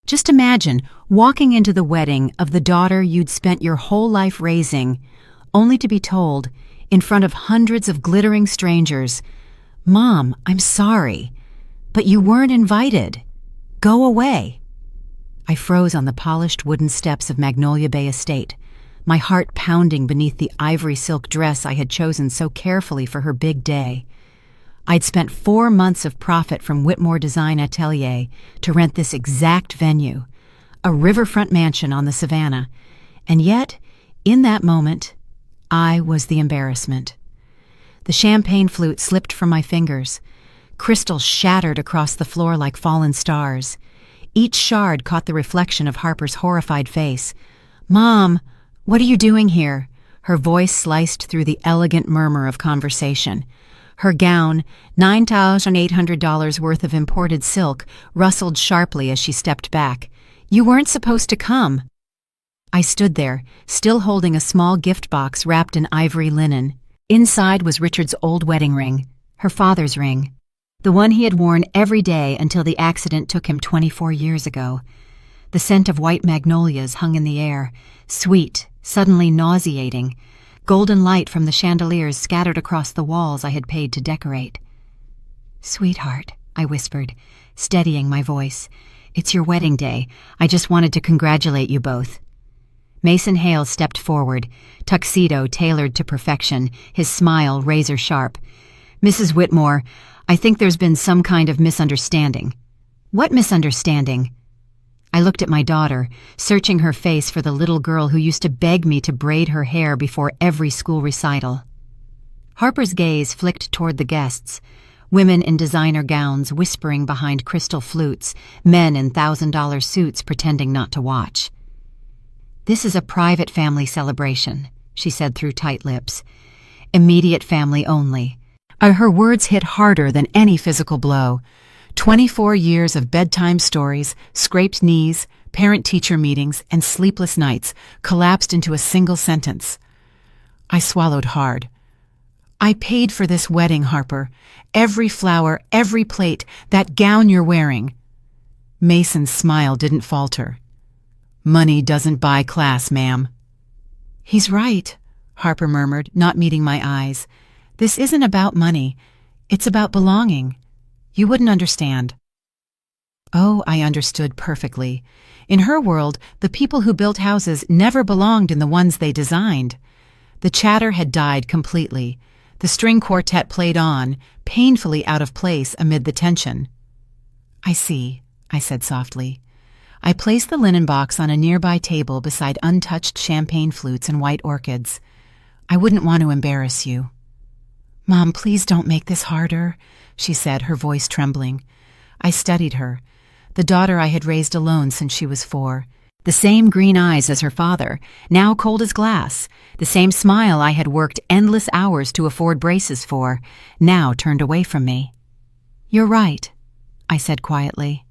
Just imagine walking into the wedding of the daughter you'd spent your whole life raising, only to be told, in front of hundreds of glittering strangers, "Mom, I'm sorry, but you weren't invited. Go away." I froze on the polished wooden steps of Magnolia Bay Estate, my heart pounding beneath the ivory silk dress I had chosen so carefully for her big day. I'd spent 4 months of profit from Whitmore Design Atelier to rent this exact venue, a riverfront mansion on the Savannah, and yet, in that moment, I was the embarrassment. The champagne flute slipped from my fingers. Crystals shattered across the floor like fallen stars. Each shard caught the reflection of Harper's horrified face. "Mom, what are you doing here?" Her voice sliced through the elegant murmur of conversation. Her gown, $9,800 worth of imported silk, rustled sharply as she stepped back. "You weren't supposed to come." I stood there, still holding a small gift box wrapped in ivory linen. Inside was Richard's old wedding ring, her father's ring, the one he had worn every day until the accident took him 24 years ago. The scent of white magnolias hung in the air, sweet, suddenly nauseating. Golden light from the chandeliers scattered across the walls I had paid to decorate. "Sweetheart," I whispered, steadying my voice, "it's your wedding day. I just wanted to congratulate you both." Mason Hale stepped forward, tuxedo tailored to perfection, his smile razor-sharp. "Mrs. Whitmore, I think there's been some kind of misunderstanding." "What misunderstanding?" I looked at my daughter, searching her face for the little girl who used to beg me to braid her hair before every school recital. Harper's gaze flicked toward the guests, women in designer gowns whispering behind crystal flutes, men in $1,000 suits pretending not to watch. "This is a private family celebration," she said through tight lips. "Immediate family only." Her words hit harder than any physical blow. 24 years of bedtime stories, scraped knees, parent-teacher meetings, and sleepless nights collapsed into a single sentence. I swallowed hard. "I paid for this wedding, Harper. Every flower, every plate, that gown you're wearing." Mason's smile didn't falter. "Money doesn't buy class, ma'am." "He's right," Harper murmured, not meeting my eyes. "This isn't about money. It's about belonging. You wouldn't understand." Oh, I understood perfectly. In her world, the people who built houses never belonged in the ones they designed. The chatter had died completely. The string quartet played on, painfully out of place amid the tension. "I see," I said softly. I placed the linen box on a nearby table beside untouched champagne flutes and white orchids. "I wouldn't want to embarrass you." "Mom, please don't make this harder," she said, her voice trembling. I studied her, the daughter I had raised alone since she was 4. The same green eyes as her father, now cold as glass. The same smile I had worked endless hours to afford braces for, now turned away from me. "You're right," I said quietly.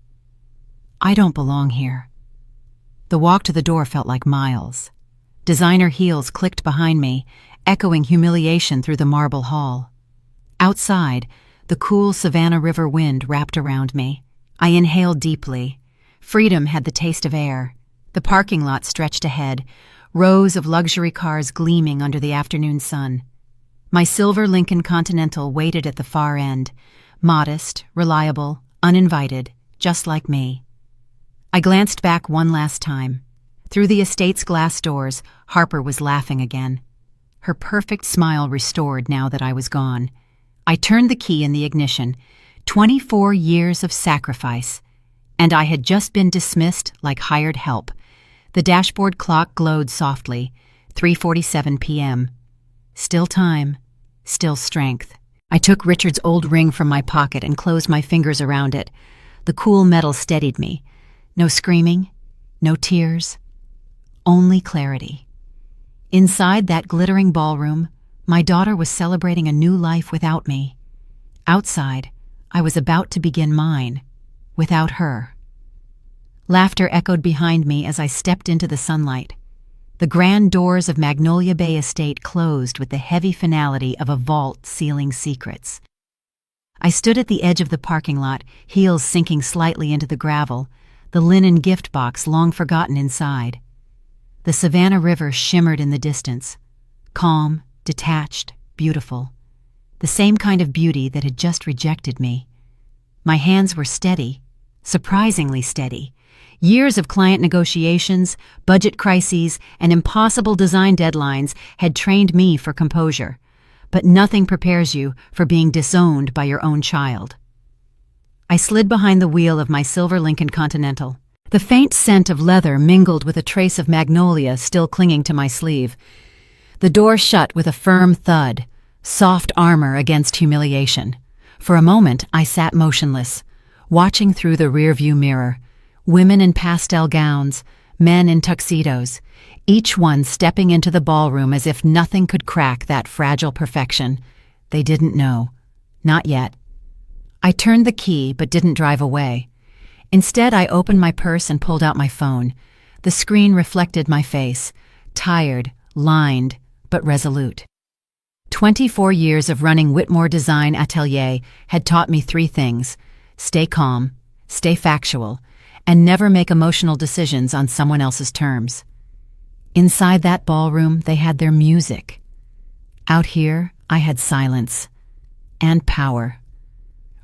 "I don't belong here." The walk to the door felt like miles. Designer heels clicked behind me, echoing humiliation through the marble hall. Outside, the cool Savannah River wind wrapped around me. I inhaled deeply. Freedom had the taste of air. The parking lot stretched ahead, rows of luxury cars gleaming under the afternoon sun. My silver Lincoln Continental waited at the far end, modest, reliable, uninvited, just like me. I glanced back one last time. Through the estate's glass doors, Harper was laughing again. Her perfect smile restored now that I was gone. I turned the key in the ignition. 24 years of sacrifice. And I had just been dismissed like hired help. The dashboard clock glowed softly. 3:47 p.m. Still time. Still strength. I took Richard's old ring from my pocket and closed my fingers around it. The cool metal steadied me. No screaming. No tears. Only clarity. Inside that glittering ballroom, my daughter was celebrating a new life without me. Outside, I was about to begin mine, without her. Laughter echoed behind me as I stepped into the sunlight. The grand doors of Magnolia Bay Estate closed with the heavy finality of a vault sealing secrets. I stood at the edge of the parking lot, heels sinking slightly into the gravel, the linen gift box long forgotten inside. The Savannah River shimmered in the distance, calm, detached, beautiful. The same kind of beauty that had just rejected me. My hands were steady, surprisingly steady. Years of client negotiations, budget crises, and impossible design deadlines had trained me for composure. But nothing prepares you for being disowned by your own child. I slid behind the wheel of my silver Lincoln Continental. The faint scent of leather mingled with a trace of magnolia still clinging to my sleeve. The door shut with a firm thud, soft armor against humiliation. For a moment, I sat motionless, watching through the rearview mirror. Women in pastel gowns, men in tuxedos, each one stepping into the ballroom as if nothing could crack that fragile perfection. They didn't know. Not yet. I turned the key but didn't drive away. Instead, I opened my purse and pulled out my phone. The screen reflected my face, tired, lined, but resolute. 24 years of running Whitmore Design Atelier had taught me 3 things: stay calm, stay factual, and never make emotional decisions on someone else's terms. Inside that ballroom, they had their music. Out here, I had silence and power.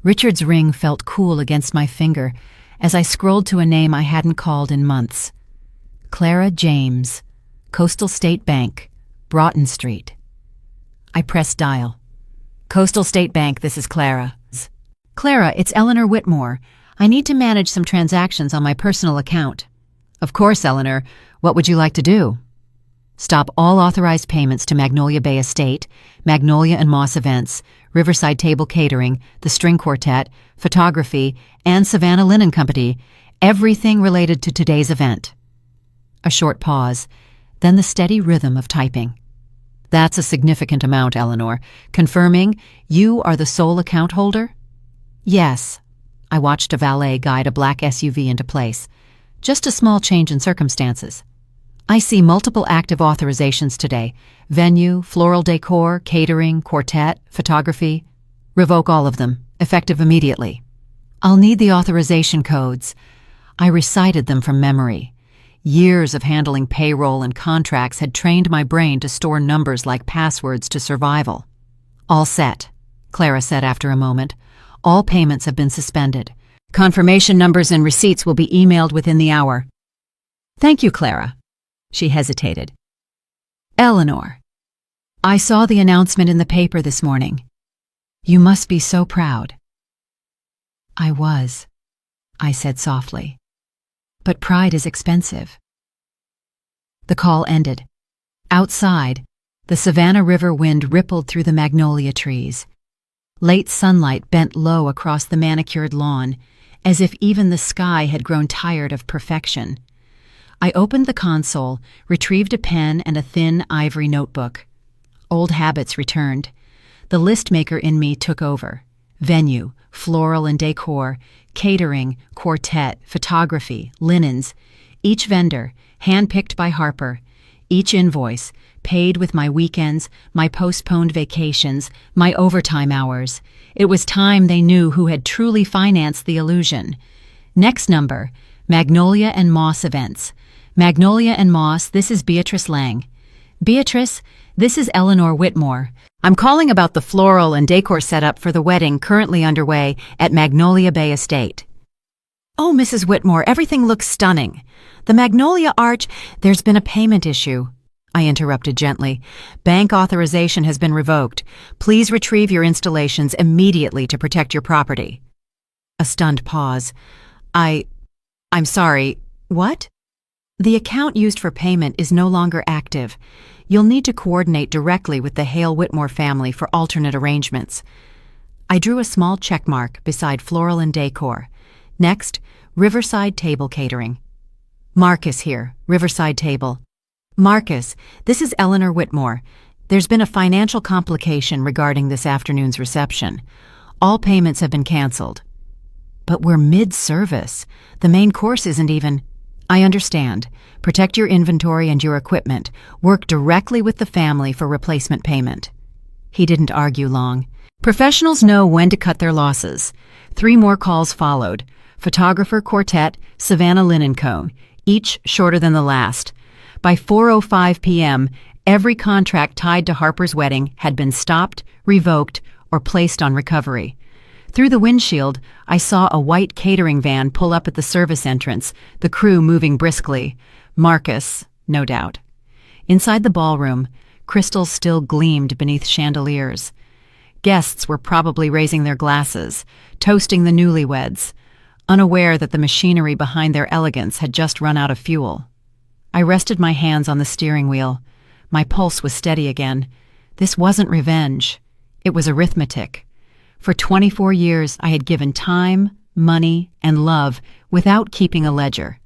Richard's ring felt cool against my finger as I scrolled to a name I hadn't called in months. Clara James, Coastal State Bank, Broughton Street. I pressed dial. Coastal State Bank, this is Clara. Clara, it's Eleanor Whitmore. I need to manage some transactions on my personal account. Of course, Eleanor. What would you like to do? Stop all authorized payments to Magnolia Bay Estate, Magnolia and Moss Events, Riverside Table Catering, the String Quartet, Photography, and Savannah Linen Company, everything related to today's event. A short pause, then the steady rhythm of typing. That's a significant amount, Eleanor. Confirming you are the sole account holder? Yes. I watched a valet guide a black SUV into place. Just a small change in circumstances. I see multiple active authorizations today. Venue, floral decor, catering, quartet, photography. Revoke all of them, effective immediately. I'll need the authorization codes. I recited them from memory. Years of handling payroll and contracts had trained my brain to store numbers like passwords to survival. All set, Clara said after a moment. All payments have been suspended. Confirmation numbers and receipts will be emailed within the hour. Thank you, Clara. She hesitated. Eleanor, I saw the announcement in the paper this morning. You must be so proud. I was, I said softly. But pride is expensive. The call ended. Outside, the Savannah River wind rippled through the magnolia trees. Late sunlight bent low across the manicured lawn, as if even the sky had grown tired of perfection. I opened the console, retrieved a pen and a thin ivory notebook. Old habits returned. The list-maker in me took over. Venue, floral and decor, catering, quartet, photography, linens. Each vendor, hand-picked by Harper. Each invoice, paid with my weekends, my postponed vacations, my overtime hours. It was time they knew who had truly financed the illusion. Next number, Magnolia and Moss Events. Magnolia and Moss, this is Beatrice Lang. Beatrice, this is Eleanor Whitmore. I'm calling about the floral and decor setup for the wedding currently underway at Magnolia Bay Estate. Oh, Mrs. Whitmore, everything looks stunning. The Magnolia Arch, there's been a payment issue. I interrupted gently. Bank authorization has been revoked. Please retrieve your installations immediately to protect your property. A stunned pause. I'm sorry, what? The account used for payment is no longer active. You'll need to coordinate directly with the Hale Whitmore family for alternate arrangements. I drew a small check mark beside floral and decor. Next, Riverside Table Catering. Marcus here, Riverside Table. Marcus, this is Eleanor Whitmore. There's been a financial complication regarding this afternoon's reception. All payments have been canceled. But we're mid-service. The main course isn't even... I understand. Protect your inventory and your equipment. Work directly with the family for replacement payment. He didn't argue long. Professionals know when to cut their losses. 3 more calls followed. Photographer Quartet, Savannah Linen Co., each shorter than the last. By 4:05 p.m., every contract tied to Harper's wedding had been stopped, revoked, or placed on recovery. Through the windshield, I saw a white catering van pull up at the service entrance, the crew moving briskly. Marcus, no doubt. Inside the ballroom, crystals still gleamed beneath chandeliers. Guests were probably raising their glasses, toasting the newlyweds, unaware that the machinery behind their elegance had just run out of fuel. I rested my hands on the steering wheel. My pulse was steady again. This wasn't revenge. It was arithmetic. For 24 years, I had given time, money, and love without keeping a ledger.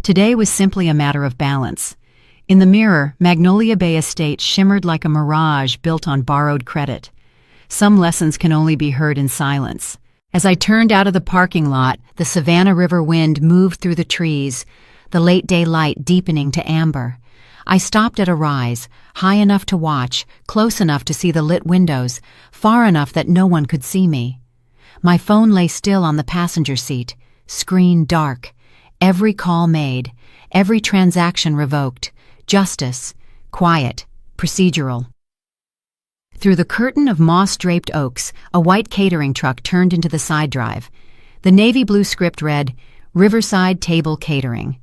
Today was simply a matter of balance. In the mirror, Magnolia Bay Estate shimmered like a mirage built on borrowed credit. Some lessons can only be heard in silence. As I turned out of the parking lot, the Savannah River wind moved through the trees, the late-day light deepening to amber. I stopped at a rise, high enough to watch, close enough to see the lit windows, far enough that no one could see me. My phone lay still on the passenger seat, screen dark. Every call made, every transaction revoked. Justice, quiet, procedural. Through the curtain of moss-draped oaks, a white catering truck turned into the side drive. The navy blue script read, "Riverside Table Catering."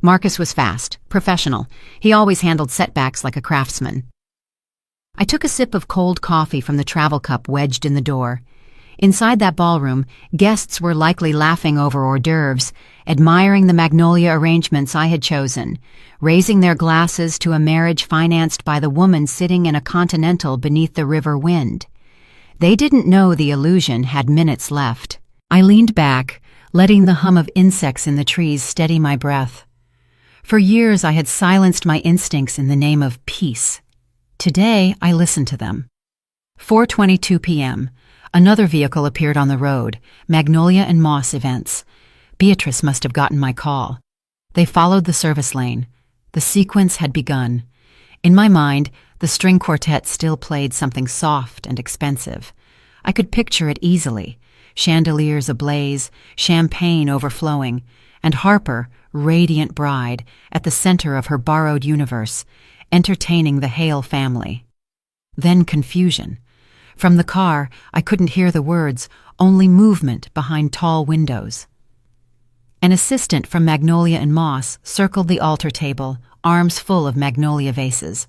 Marcus was fast, professional. He always handled setbacks like a craftsman. I took a sip of cold coffee from the travel cup wedged in the door. Inside that ballroom, guests were likely laughing over hors d'oeuvres, admiring the magnolia arrangements I had chosen, raising their glasses to a marriage financed by the woman sitting in a continental beneath the river wind. They didn't know the illusion had minutes left. I leaned back, letting the hum of insects in the trees steady my breath. For years I had silenced my instincts in the name of peace. Today I listened to them. 4:22 p.m. Another vehicle appeared on the road, Magnolia and Moss Events. Beatrice must have gotten my call. They followed the service lane. The sequence had begun. In my mind, the string quartet still played something soft and expensive. I could picture it easily. Chandeliers ablaze, champagne overflowing, and Harper, radiant bride, at the center of her borrowed universe, entertaining the Hale family. Then confusion. From the car, I couldn't hear the words, only movement behind tall windows. An assistant from Magnolia and Moss circled the altar table, arms full of magnolia vases.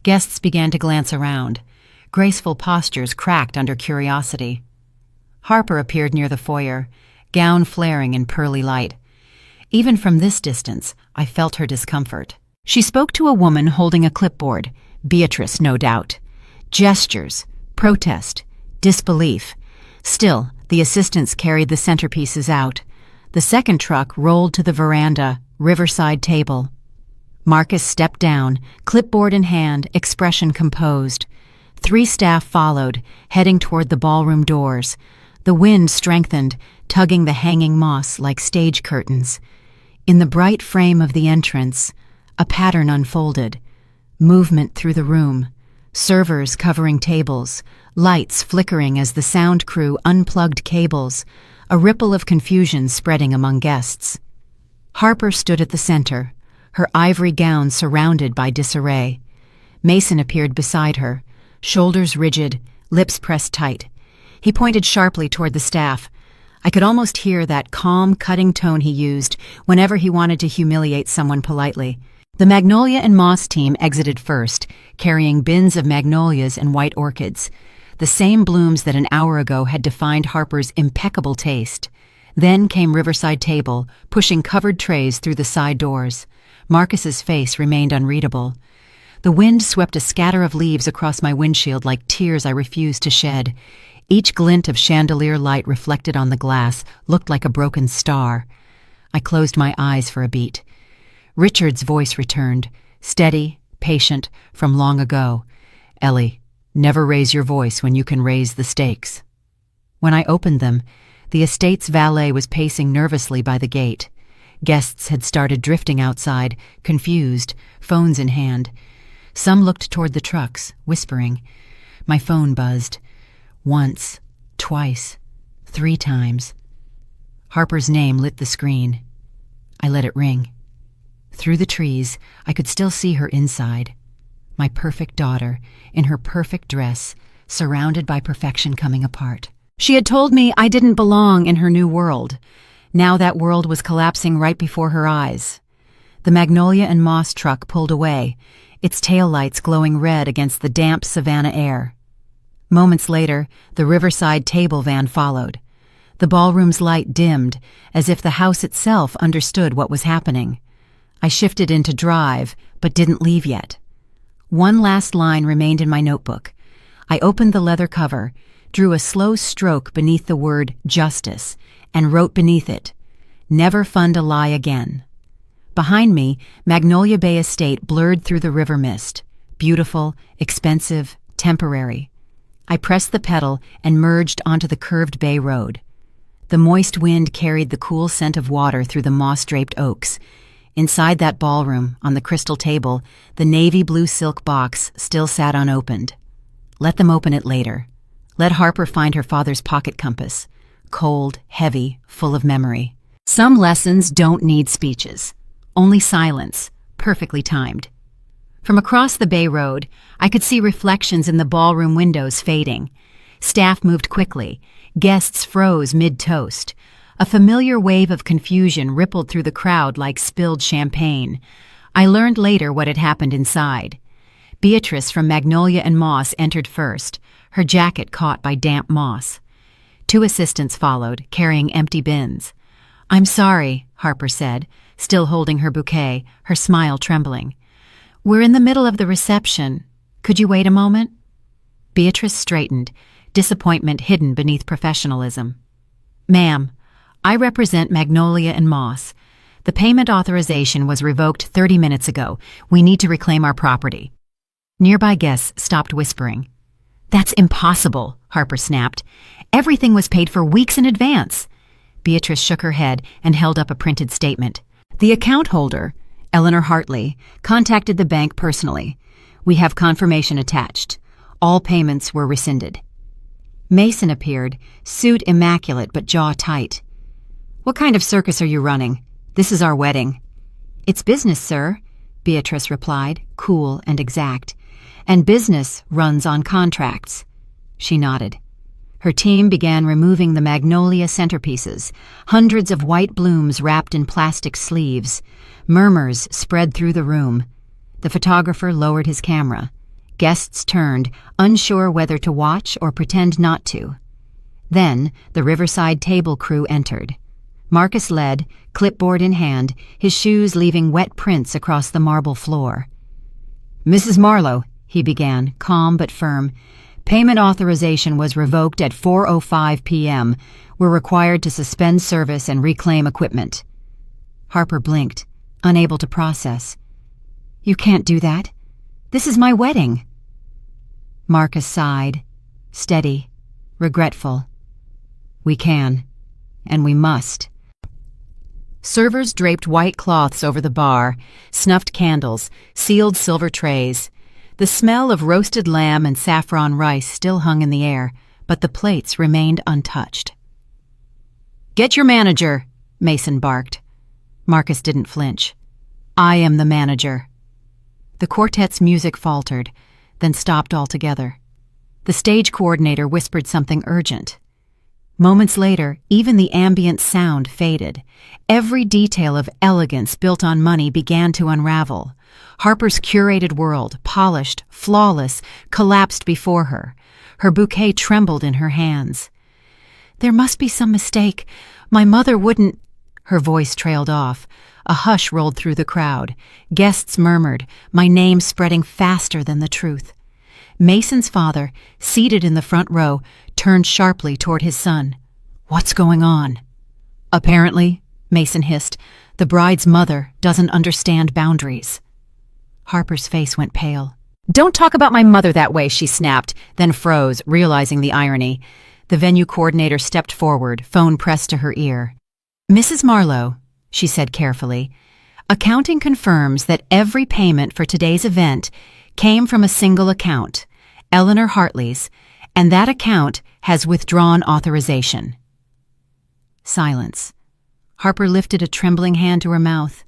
Guests began to glance around. Graceful postures cracked under curiosity. Harper appeared near the foyer, gown flaring in pearly light. Even from this distance, I felt her discomfort. She spoke to a woman holding a clipboard, Beatrice, no doubt. Gestures, protest, disbelief. Still, the assistants carried the centerpieces out. The second truck rolled to the veranda, riverside table. Marcus stepped down, clipboard in hand, expression composed. 3 staff followed, heading toward the ballroom doors. The wind strengthened, tugging the hanging moss like stage curtains. In the bright frame of the entrance, a pattern unfolded. Movement through the room. Servers covering tables, lights flickering as the sound crew unplugged cables, a ripple of confusion spreading among guests. Harper stood at the center, her ivory gown surrounded by disarray. Mason appeared beside her, shoulders rigid, lips pressed tight. He pointed sharply toward the staff. I could almost hear that calm, cutting tone he used whenever he wanted to humiliate someone politely. The Magnolia and Moss team exited first, carrying bins of magnolias and white orchids, the same blooms that an hour ago had defined Harper's impeccable taste. Then came Riverside Table, pushing covered trays through the side doors. Marcus's face remained unreadable. The wind swept a scatter of leaves across my windshield like tears I refused to shed. Each glint of chandelier light reflected on the glass looked like a broken star. I closed my eyes for a beat. Richard's voice returned, steady, patient, from long ago. "Ellie, never raise your voice when you can raise the stakes." When I opened them, the estate's valet was pacing nervously by the gate. Guests had started drifting outside, confused, phones in hand. Some looked toward the trucks, whispering. My phone buzzed. Once, twice, 3 times. Harper's name lit the screen. I let it ring. Through the trees, I could still see her inside. My perfect daughter, in her perfect dress, surrounded by perfection coming apart. She had told me I didn't belong in her new world. Now that world was collapsing right before her eyes. The magnolia and moss truck pulled away, its taillights glowing red against the damp savanna air. Moments later, the Riverside table van followed. The ballroom's light dimmed, as if the house itself understood what was happening. I shifted into drive, but didn't leave yet. One last line remained in my notebook. I opened the leather cover, drew a slow stroke beneath the word justice, and wrote beneath it, "Never fund a lie again." Behind me, Magnolia Bay Estate blurred through the river mist. Beautiful, expensive, temporary. I pressed the pedal and merged onto the curved bay road. The moist wind carried the cool scent of water through the moss-draped oaks. Inside that ballroom, on the crystal table, the navy blue silk box still sat unopened. Let them open it later. Let Harper find her father's pocket compass. Cold, heavy, full of memory. Some lessons don't need speeches. Only silence, perfectly timed. From across the Bay Road, I could see reflections in the ballroom windows fading. Staff moved quickly. Guests froze mid-toast. A familiar wave of confusion rippled through the crowd like spilled champagne. I learned later what had happened inside. Beatrice from Magnolia and Moss entered first, her jacket caught by damp moss. 2 assistants followed, carrying empty bins. "I'm sorry," Harper said, still holding her bouquet, her smile trembling. "We're in the middle of the reception. Could you wait a moment?" Beatrice straightened, disappointment hidden beneath professionalism. "Ma'am, I represent Magnolia and Moss. The payment authorization was revoked 30 minutes ago. We need to reclaim our property." Nearby guests stopped whispering. "That's impossible," Harper snapped. "Everything was paid for weeks in advance." Beatrice shook her head and held up a printed statement. "The account holder, Eleanor Hartley, contacted the bank personally. We have confirmation attached. All payments were rescinded." Mason appeared, suit immaculate but jaw tight. "What kind of circus are you running? This is our wedding." "It's business, sir," Beatrice replied, cool and exact. "And business runs on contracts." She nodded. Her team began removing the magnolia centerpieces, hundreds of white blooms wrapped in plastic sleeves. Murmurs spread through the room. The photographer lowered his camera. Guests turned, unsure whether to watch or pretend not to. Then the Riverside table crew entered. Marcus led, clipboard in hand, his shoes leaving wet prints across the marble floor. "Mrs. Marlowe," he began, calm but firm, "payment authorization was revoked at 4:05 p.m. We're required to suspend service and reclaim equipment." Harper blinked, unable to process. "You can't do that. This is my wedding." Marcus sighed, steady, regretful. "We can, and we must." Servers draped white cloths over the bar, snuffed candles, sealed silver trays. The smell of roasted lamb and saffron rice still hung in the air, but the plates remained untouched. "Get your manager," Mason barked. Marcus didn't flinch. "I am the manager." The quartet's music faltered, then stopped altogether. The stage coordinator whispered something urgent. Moments later, even the ambient sound faded. Every detail of elegance built on money began to unravel. Harper's curated world, polished, flawless, collapsed before her. Her bouquet trembled in her hands. "There must be some mistake. My mother wouldn't—" Her voice trailed off. A hush rolled through the crowd. Guests murmured, my name spreading faster than the truth. Mason's father, seated in the front row, turned sharply toward his son. "What's going on?" "Apparently," Mason hissed, "the bride's mother doesn't understand boundaries." Harper's face went pale. "Don't talk about my mother that way," she snapped, then froze, realizing the irony. The venue coordinator stepped forward, phone pressed to her ear. "Mrs. Marlowe," she said carefully, "accounting confirms that every payment for today's event came from a single account, Eleanor Hartley's, and that account has withdrawn authorization." Silence, Harper lifted a trembling hand to her mouth.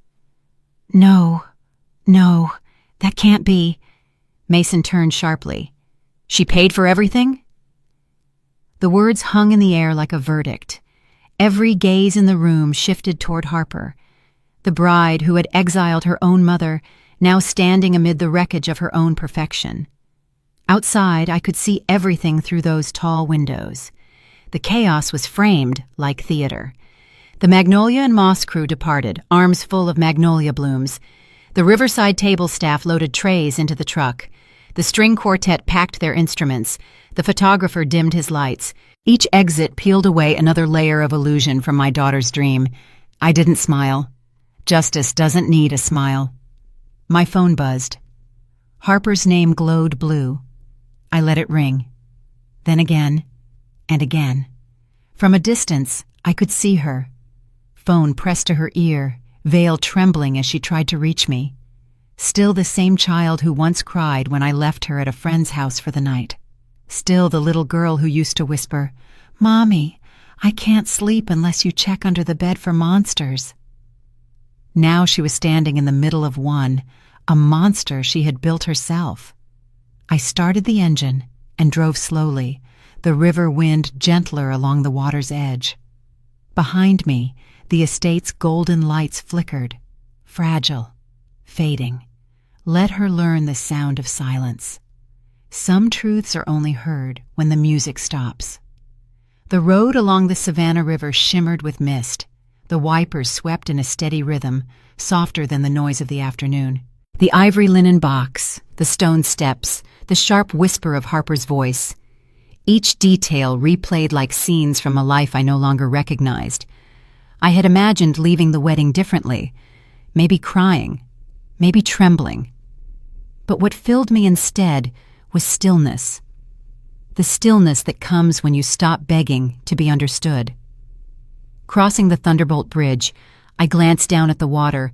No, that can't be. Mason turned sharply. She paid for everything? The words hung in the air like a verdict. Every gaze in the room shifted toward Harper, the bride who had exiled her own mother, now standing amid the wreckage of her own perfection. Outside, I could see everything through those tall windows. The chaos was framed like theater. The Magnolia and Moss crew departed, arms full of magnolia blooms. The Riverside table staff loaded trays into the truck. The string quartet packed their instruments. The photographer dimmed his lights. Each exit peeled away another layer of illusion from my daughter's dream. I didn't smile. Justice doesn't need a smile. My phone buzzed. Harper's name glowed blue. I let it ring. Then again, and again. From a distance, I could see her. Phone pressed to her ear, veil trembling as she tried to reach me. Still the same child who once cried when I left her at a friend's house for the night. Still the little girl who used to whisper, "Mommy, I can't sleep unless you check under the bed for monsters." Now she was standing in the middle of one, a monster she had built herself. I started the engine and drove slowly, the river wind gentler along the water's edge. Behind me, the estate's golden lights flickered, fragile, fading. Let her learn the sound of silence. Some truths are only heard when the music stops. The road along the Savannah River shimmered with mist. The wipers swept in a steady rhythm, softer than the noise of the afternoon. The ivory linen box, the stone steps, the sharp whisper of Harper's voice. Each detail replayed like scenes from a life I no longer recognized. I had imagined leaving the wedding differently, maybe crying, maybe trembling. But what filled me instead was stillness. The stillness that comes when you stop begging to be understood. Crossing the Thunderbolt Bridge, I glanced down at the water,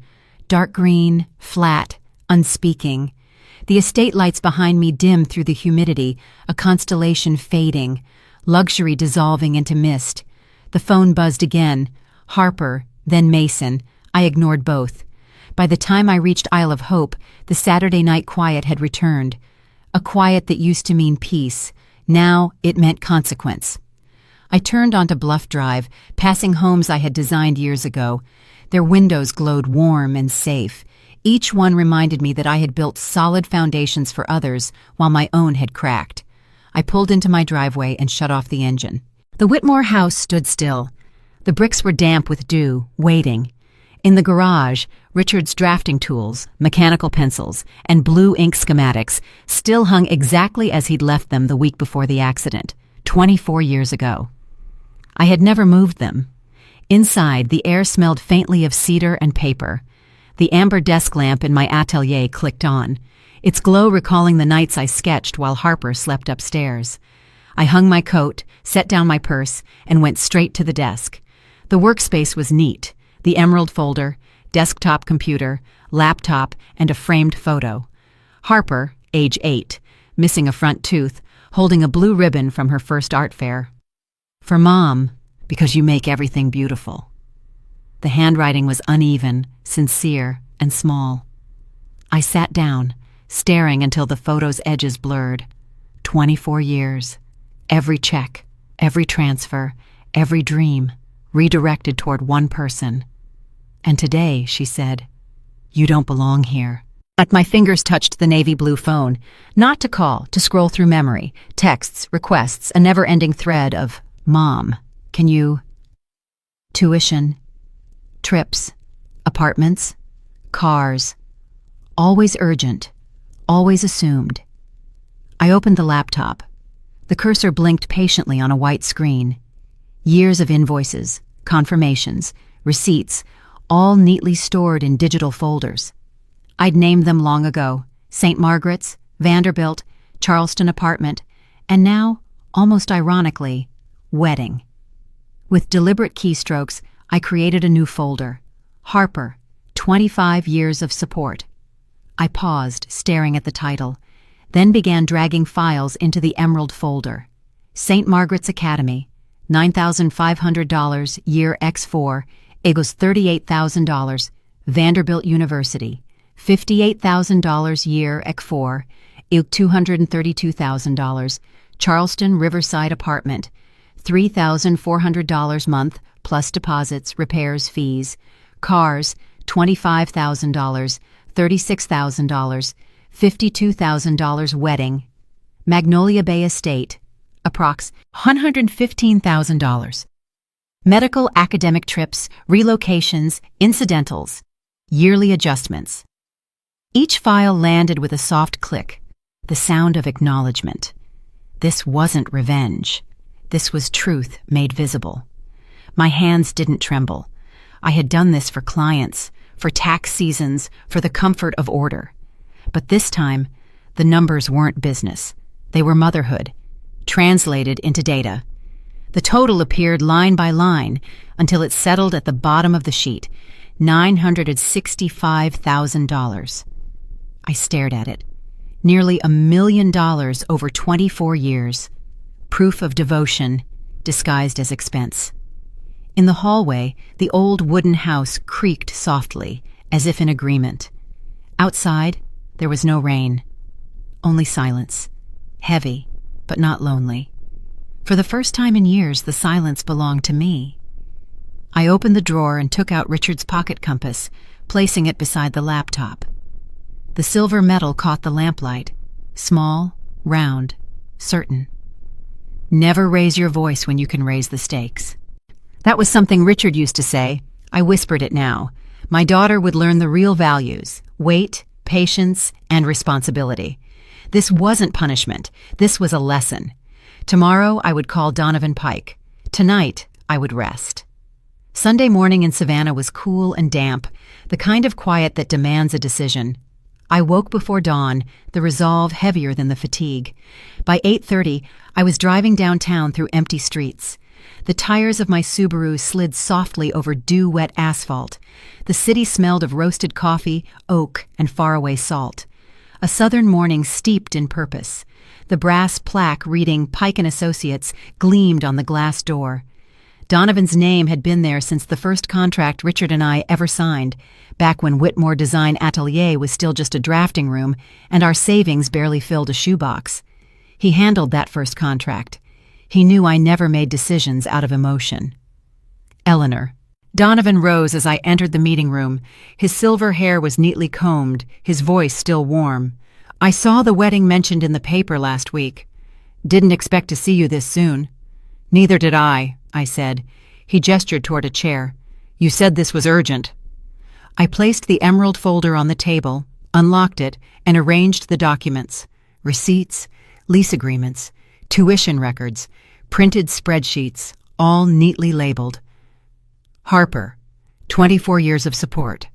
dark green, flat, unspeaking. The estate lights behind me dimmed through the humidity, a constellation fading, luxury dissolving into mist. The phone buzzed again. Harper, then Mason. I ignored both. By the time I reached Isle of Hope, the Saturday night quiet had returned. A quiet that used to mean peace. Now it meant consequence. I turned onto Bluff Drive, passing homes I had designed years ago. Their windows glowed warm and safe. Each one reminded me that I had built solid foundations for others while my own had cracked. I pulled into my driveway and shut off the engine. The Whitmore house stood still. The bricks were damp with dew, waiting. In the garage, Richard's drafting tools, mechanical pencils, and blue ink schematics still hung exactly as he'd left them the week before the accident, 24 years ago. I had never moved them. Inside, the air smelled faintly of cedar and paper. The amber desk lamp in my atelier clicked on, its glow recalling the nights I sketched while Harper slept upstairs. I hung my coat, set down my purse, and went straight to the desk. The workspace was neat. The emerald folder, desktop computer, laptop, and a framed photo. Harper, age 8, missing a front tooth, holding a blue ribbon from her first art fair. For Mom, because you make everything beautiful. The handwriting was uneven, sincere, and small. I sat down, staring until the photo's edges blurred. 24 years. Every check, every transfer, every dream, redirected toward one person. And today, she said, "You don't belong here." My fingers touched the navy blue phone, not to call, to scroll through memory, texts, requests, a never-ending thread of, "Mom, can you?" Tuition, trips, apartments, cars, always urgent, always assumed. I opened the laptop. The cursor blinked patiently on a white screen. Years of invoices, confirmations, receipts, all neatly stored in digital folders. I'd named them long ago: St. Margaret's, Vanderbilt, Charleston apartment, and now, almost ironically, wedding. With deliberate keystrokes, I created a new folder. Harper, 25 years of support. I paused, staring at the title, then began dragging files into the emerald folder. St. Margaret's Academy, $9,500, year X4, Equals $38,000. Vanderbilt University. $58,000 year ec 4. $232,000. Charleston Riverside apartment. $3,400 month plus deposits, repairs, fees. Cars, $25,000, $36,000, $52,000 wedding. Magnolia Bay Estate, approx. $115,000. Medical academic trips, relocations, incidentals, yearly adjustments. Each file landed with a soft click, the sound of acknowledgement. This wasn't revenge. This was truth made visible. My hands didn't tremble. I had done this for clients, for tax seasons, for the comfort of order. But this time, the numbers weren't business. They were motherhood, translated into data. The total appeared line by line until it settled at the bottom of the sheet, $965,000. I stared at it. Nearly $1 million over 24 years. Proof of devotion disguised as expense. In the hallway, the old wooden house creaked softly, as if in agreement. Outside, there was no rain. Only silence. Heavy, but not lonely. For the first time in years, the silence belonged to me. I opened the drawer and took out Richard's pocket compass, placing it beside the laptop. The silver metal caught the lamplight. Small, round, certain. Never raise your voice when you can raise the stakes. That was something Richard used to say. I whispered it now. My daughter would learn the real values: weight, patience, and responsibility. This wasn't punishment. This was a lesson. Tomorrow I would call Donovan Pike. Tonight I would rest. Sunday morning in Savannah was cool and damp, the kind of quiet that demands a decision. I woke before dawn, the resolve heavier than the fatigue. By 8:30, I was driving downtown through empty streets. The tires of my Subaru slid softly over dew-wet asphalt. The city smelled of roasted coffee, oak, and faraway salt. A southern morning steeped in purpose. The brass plaque reading Pike & Associates gleamed on the glass door. Donovan's name had been there since the first contract Richard and I ever signed, back when Whitmore Design Atelier was still just a drafting room and our savings barely filled a shoebox. He handled that first contract. He knew I never made decisions out of emotion. Eleanor. Donovan rose as I entered the meeting room. His silver hair was neatly combed, his voice still warm. I saw the wedding mentioned in the paper last week. Didn't expect to see you this soon. Neither did I said. He gestured toward a chair. You said this was urgent. I placed the emerald folder on the table, unlocked it, and arranged the documents. Receipts, lease agreements, tuition records, printed spreadsheets, all neatly labeled. Harper, 24 years of support.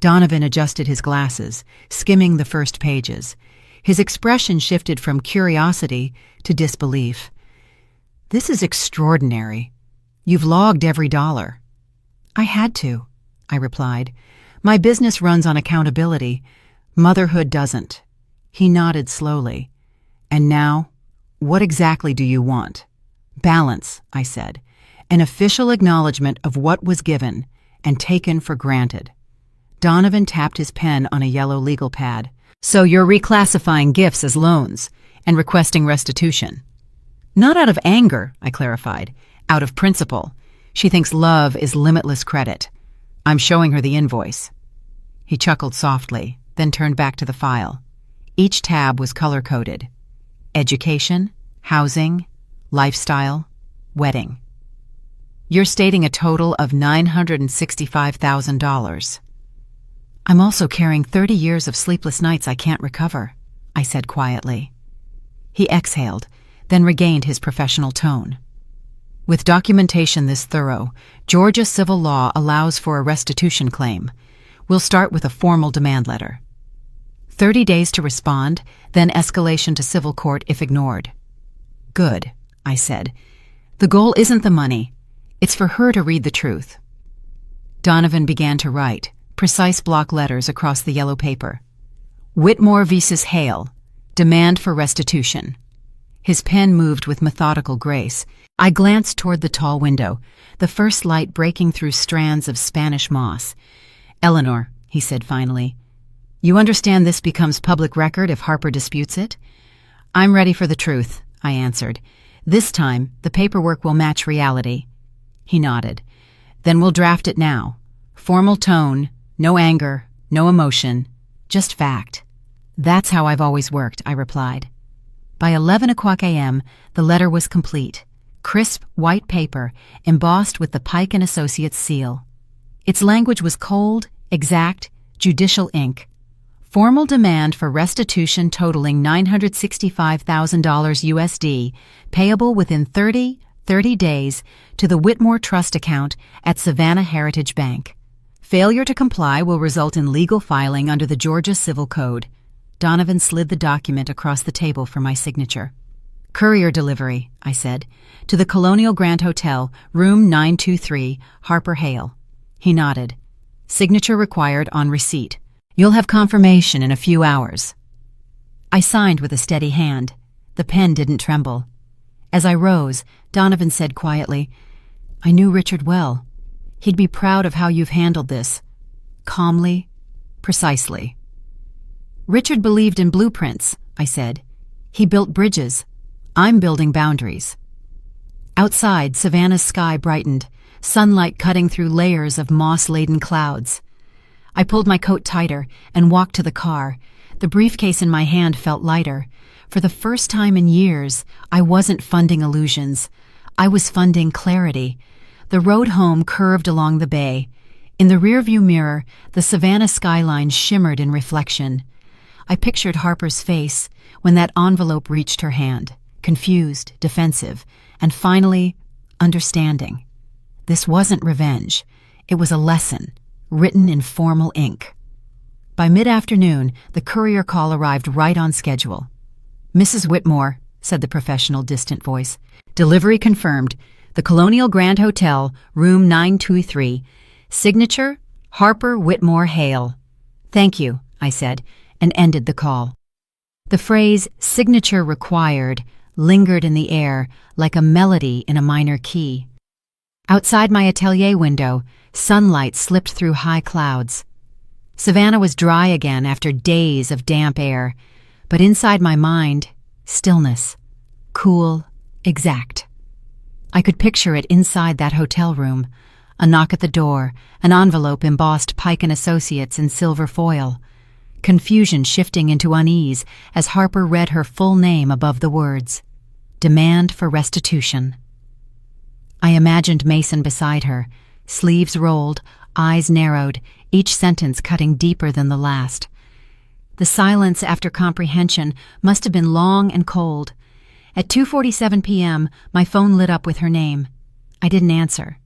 Donovan adjusted his glasses, skimming the first pages. His expression shifted from curiosity to disbelief. This is extraordinary. You've logged every dollar. I had to, I replied. My business runs on accountability. Motherhood doesn't. He nodded slowly. And now, what exactly do you want? Balance, I said. An official acknowledgement of what was given and taken for granted. Donovan tapped his pen on a yellow legal pad. So you're reclassifying gifts as loans and requesting restitution. Not out of anger, I clarified. Out of principle. She thinks love is limitless credit. I'm showing her the invoice. He chuckled softly, then turned back to the file. Each tab was color-coded. Education, housing, lifestyle, wedding. You're stating a total of $965,000. I'm also carrying 30 years of sleepless nights I can't recover, I said quietly. He exhaled, then regained his professional tone. With documentation this thorough, Georgia civil law allows for a restitution claim. We'll start with a formal demand letter. 30 days to respond, then escalation to civil court if ignored. Good, I said. The goal isn't the money. It's for her to read the truth. Donovan began to write, precise block letters across the yellow paper. Whitmore vs. Hale. Demand for restitution. His pen moved with methodical grace. I glanced toward the tall window, the first light breaking through strands of Spanish moss. "Eleanor," he said finally, "you understand this becomes public record if Harper disputes it?" "I'm ready for the truth," I answered. "This time, the paperwork will match reality." He nodded. "Then we'll draft it now. Formal tone, no anger, no emotion, just fact." "That's how I've always worked," I replied. By 11 o'clock a.m., the letter was complete. Crisp white paper, embossed with the Pike & Associates seal. Its language was cold, exact, judicial ink. Formal demand for restitution totaling $965,000 USD, payable within 30 days to the Whitmore Trust account at Savannah Heritage Bank. Failure to comply will result in legal filing under the Georgia Civil Code. Donovan slid the document across the table for my signature. "Courier delivery," I said, "to the Colonial Grand Hotel, room 923, Harper Hale." He nodded. "Signature required on receipt. You'll have confirmation in a few hours." I signed with a steady hand. The pen didn't tremble. As I rose, Donovan said quietly, "I knew Richard well. He'd be proud of how you've handled this. Calmly, precisely." "Richard believed in blueprints," I said. "He built bridges. I'm building boundaries." Outside, Savannah's sky brightened, sunlight cutting through layers of moss-laden clouds. I pulled my coat tighter and walked to the car. The briefcase in my hand felt lighter. For the first time in years, I wasn't funding illusions. I was funding clarity. The road home curved along the bay. In the rearview mirror, the Savannah skyline shimmered in reflection. I pictured Harper's face when that envelope reached her hand, confused, defensive, and finally, understanding. This wasn't revenge. It was a lesson, written in formal ink. By mid-afternoon, the courier call arrived right on schedule. "Mrs. Whitmore," said the professional, distant voice. "Delivery confirmed. The Colonial Grand Hotel, room 923. Signature, Harper Whitmore Hale." "Thank you," I said, and ended the call. The phrase, "signature required," lingered in the air like a melody in a minor key. Outside my atelier window, sunlight slipped through high clouds. Savannah was dry again after days of damp air, but inside my mind, stillness, cool, exact. I could picture it inside that hotel room, a knock at the door, an envelope embossed Pike & Associates in silver foil, confusion shifting into unease as Harper read her full name above the words, "Demand for restitution." I imagined Mason beside her, sleeves rolled, eyes narrowed, each sentence cutting deeper than the last. The silence after comprehension must have been long and cold. At 2:47 p.m., my phone lit up with her name. I didn't answer.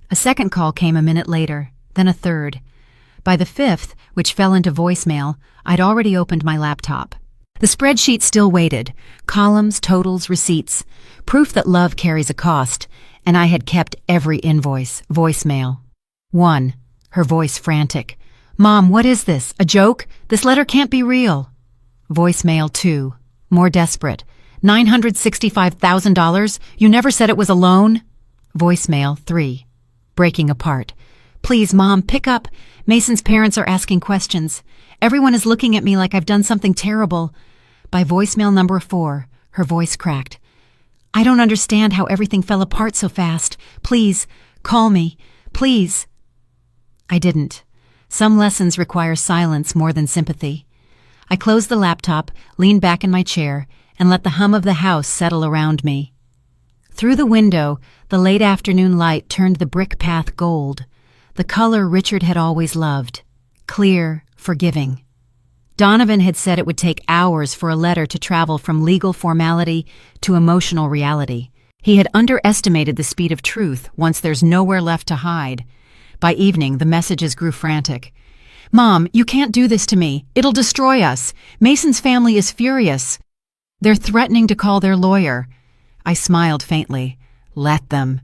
A second call came a minute later, then a third. By the fifth, which fell into voicemail, I'd already opened my laptop. The spreadsheet still waited, columns, totals, receipts, proof that love carries a cost, and I had kept every invoice. Voicemail. 1. Her voice frantic. "Mom, what is this? A joke? This letter can't be real." Voicemail 2. More desperate. $965,000? You never said it was a loan? Voicemail 3. Breaking apart. "Please, Mom, pick up. Mason's parents are asking questions. Everyone is looking at me like I've done something terrible." By voicemail number 4, her voice cracked. "I don't understand how everything fell apart so fast. Please, call me. Please." I didn't. Some lessons require silence more than sympathy. I closed the laptop, leaned back in my chair, and let the hum of the house settle around me. Through the window, the late afternoon light turned the brick path gold, the color Richard had always loved, clear, forgiving. Donovan had said it would take hours for a letter to travel from legal formality to emotional reality. He had underestimated the speed of truth once there's nowhere left to hide. By evening, the messages grew frantic. "Mom, you can't do this to me. It'll destroy us. Mason's family is furious. They're threatening to call their lawyer." I smiled faintly. Let them.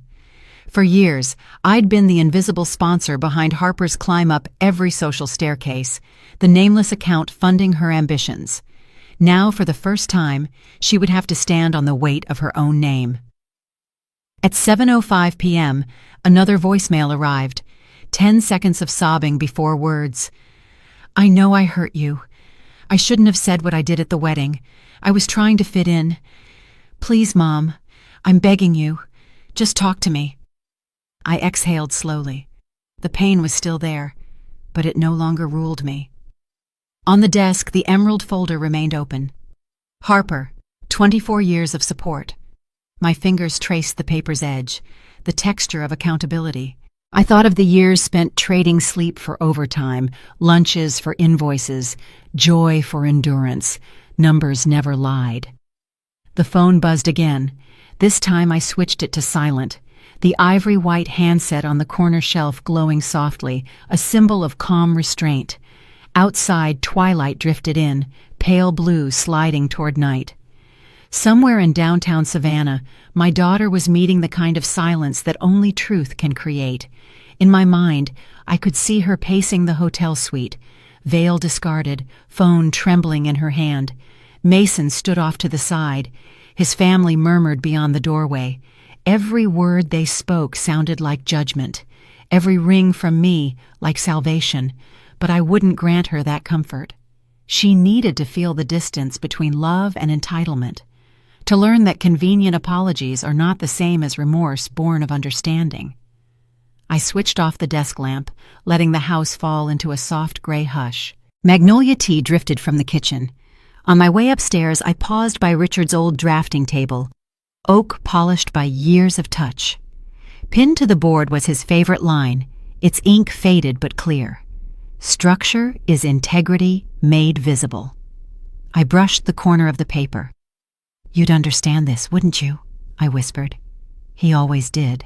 For years, I'd been the invisible sponsor behind Harper's climb up every social staircase, the nameless account funding her ambitions. Now, for the first time, she would have to stand on the weight of her own name. At 7:05 p.m., another voicemail arrived, 10 seconds of sobbing before words. "I know I hurt you. I shouldn't have said what I did at the wedding. I was trying to fit in. Please, Mom, I'm begging you. Just talk to me." I exhaled slowly. The pain was still there, but it no longer ruled me. On the desk, the emerald folder remained open. Harper, 24 years of support. My fingers traced the paper's edge, the texture of accountability. I thought of the years spent trading sleep for overtime, lunches for invoices, joy for endurance. Numbers never lied. The phone buzzed again. This time I switched it to silent, the ivory white handset on the corner shelf glowing softly, a symbol of calm restraint. Outside, twilight drifted in, pale blue sliding toward night. Somewhere in downtown Savannah, my daughter was meeting the kind of silence that only truth can create. In my mind, I could see her pacing the hotel suite, veil discarded, phone trembling in her hand. Mason stood off to the side. His family murmured beyond the doorway. Every word they spoke sounded like judgment, every ring from me like salvation, but I wouldn't grant her that comfort. She needed to feel the distance between love and entitlement, to learn that convenient apologies are not the same as remorse born of understanding. I switched off the desk lamp, letting the house fall into a soft gray hush. Magnolia tea drifted from the kitchen. On my way upstairs, I paused by Richard's old drafting table, oak polished by years of touch. Pinned to the board was his favorite line, its ink faded but clear. "Structure is integrity made visible." I brushed the corner of the paper. "You'd understand this, wouldn't you?" I whispered. He always did.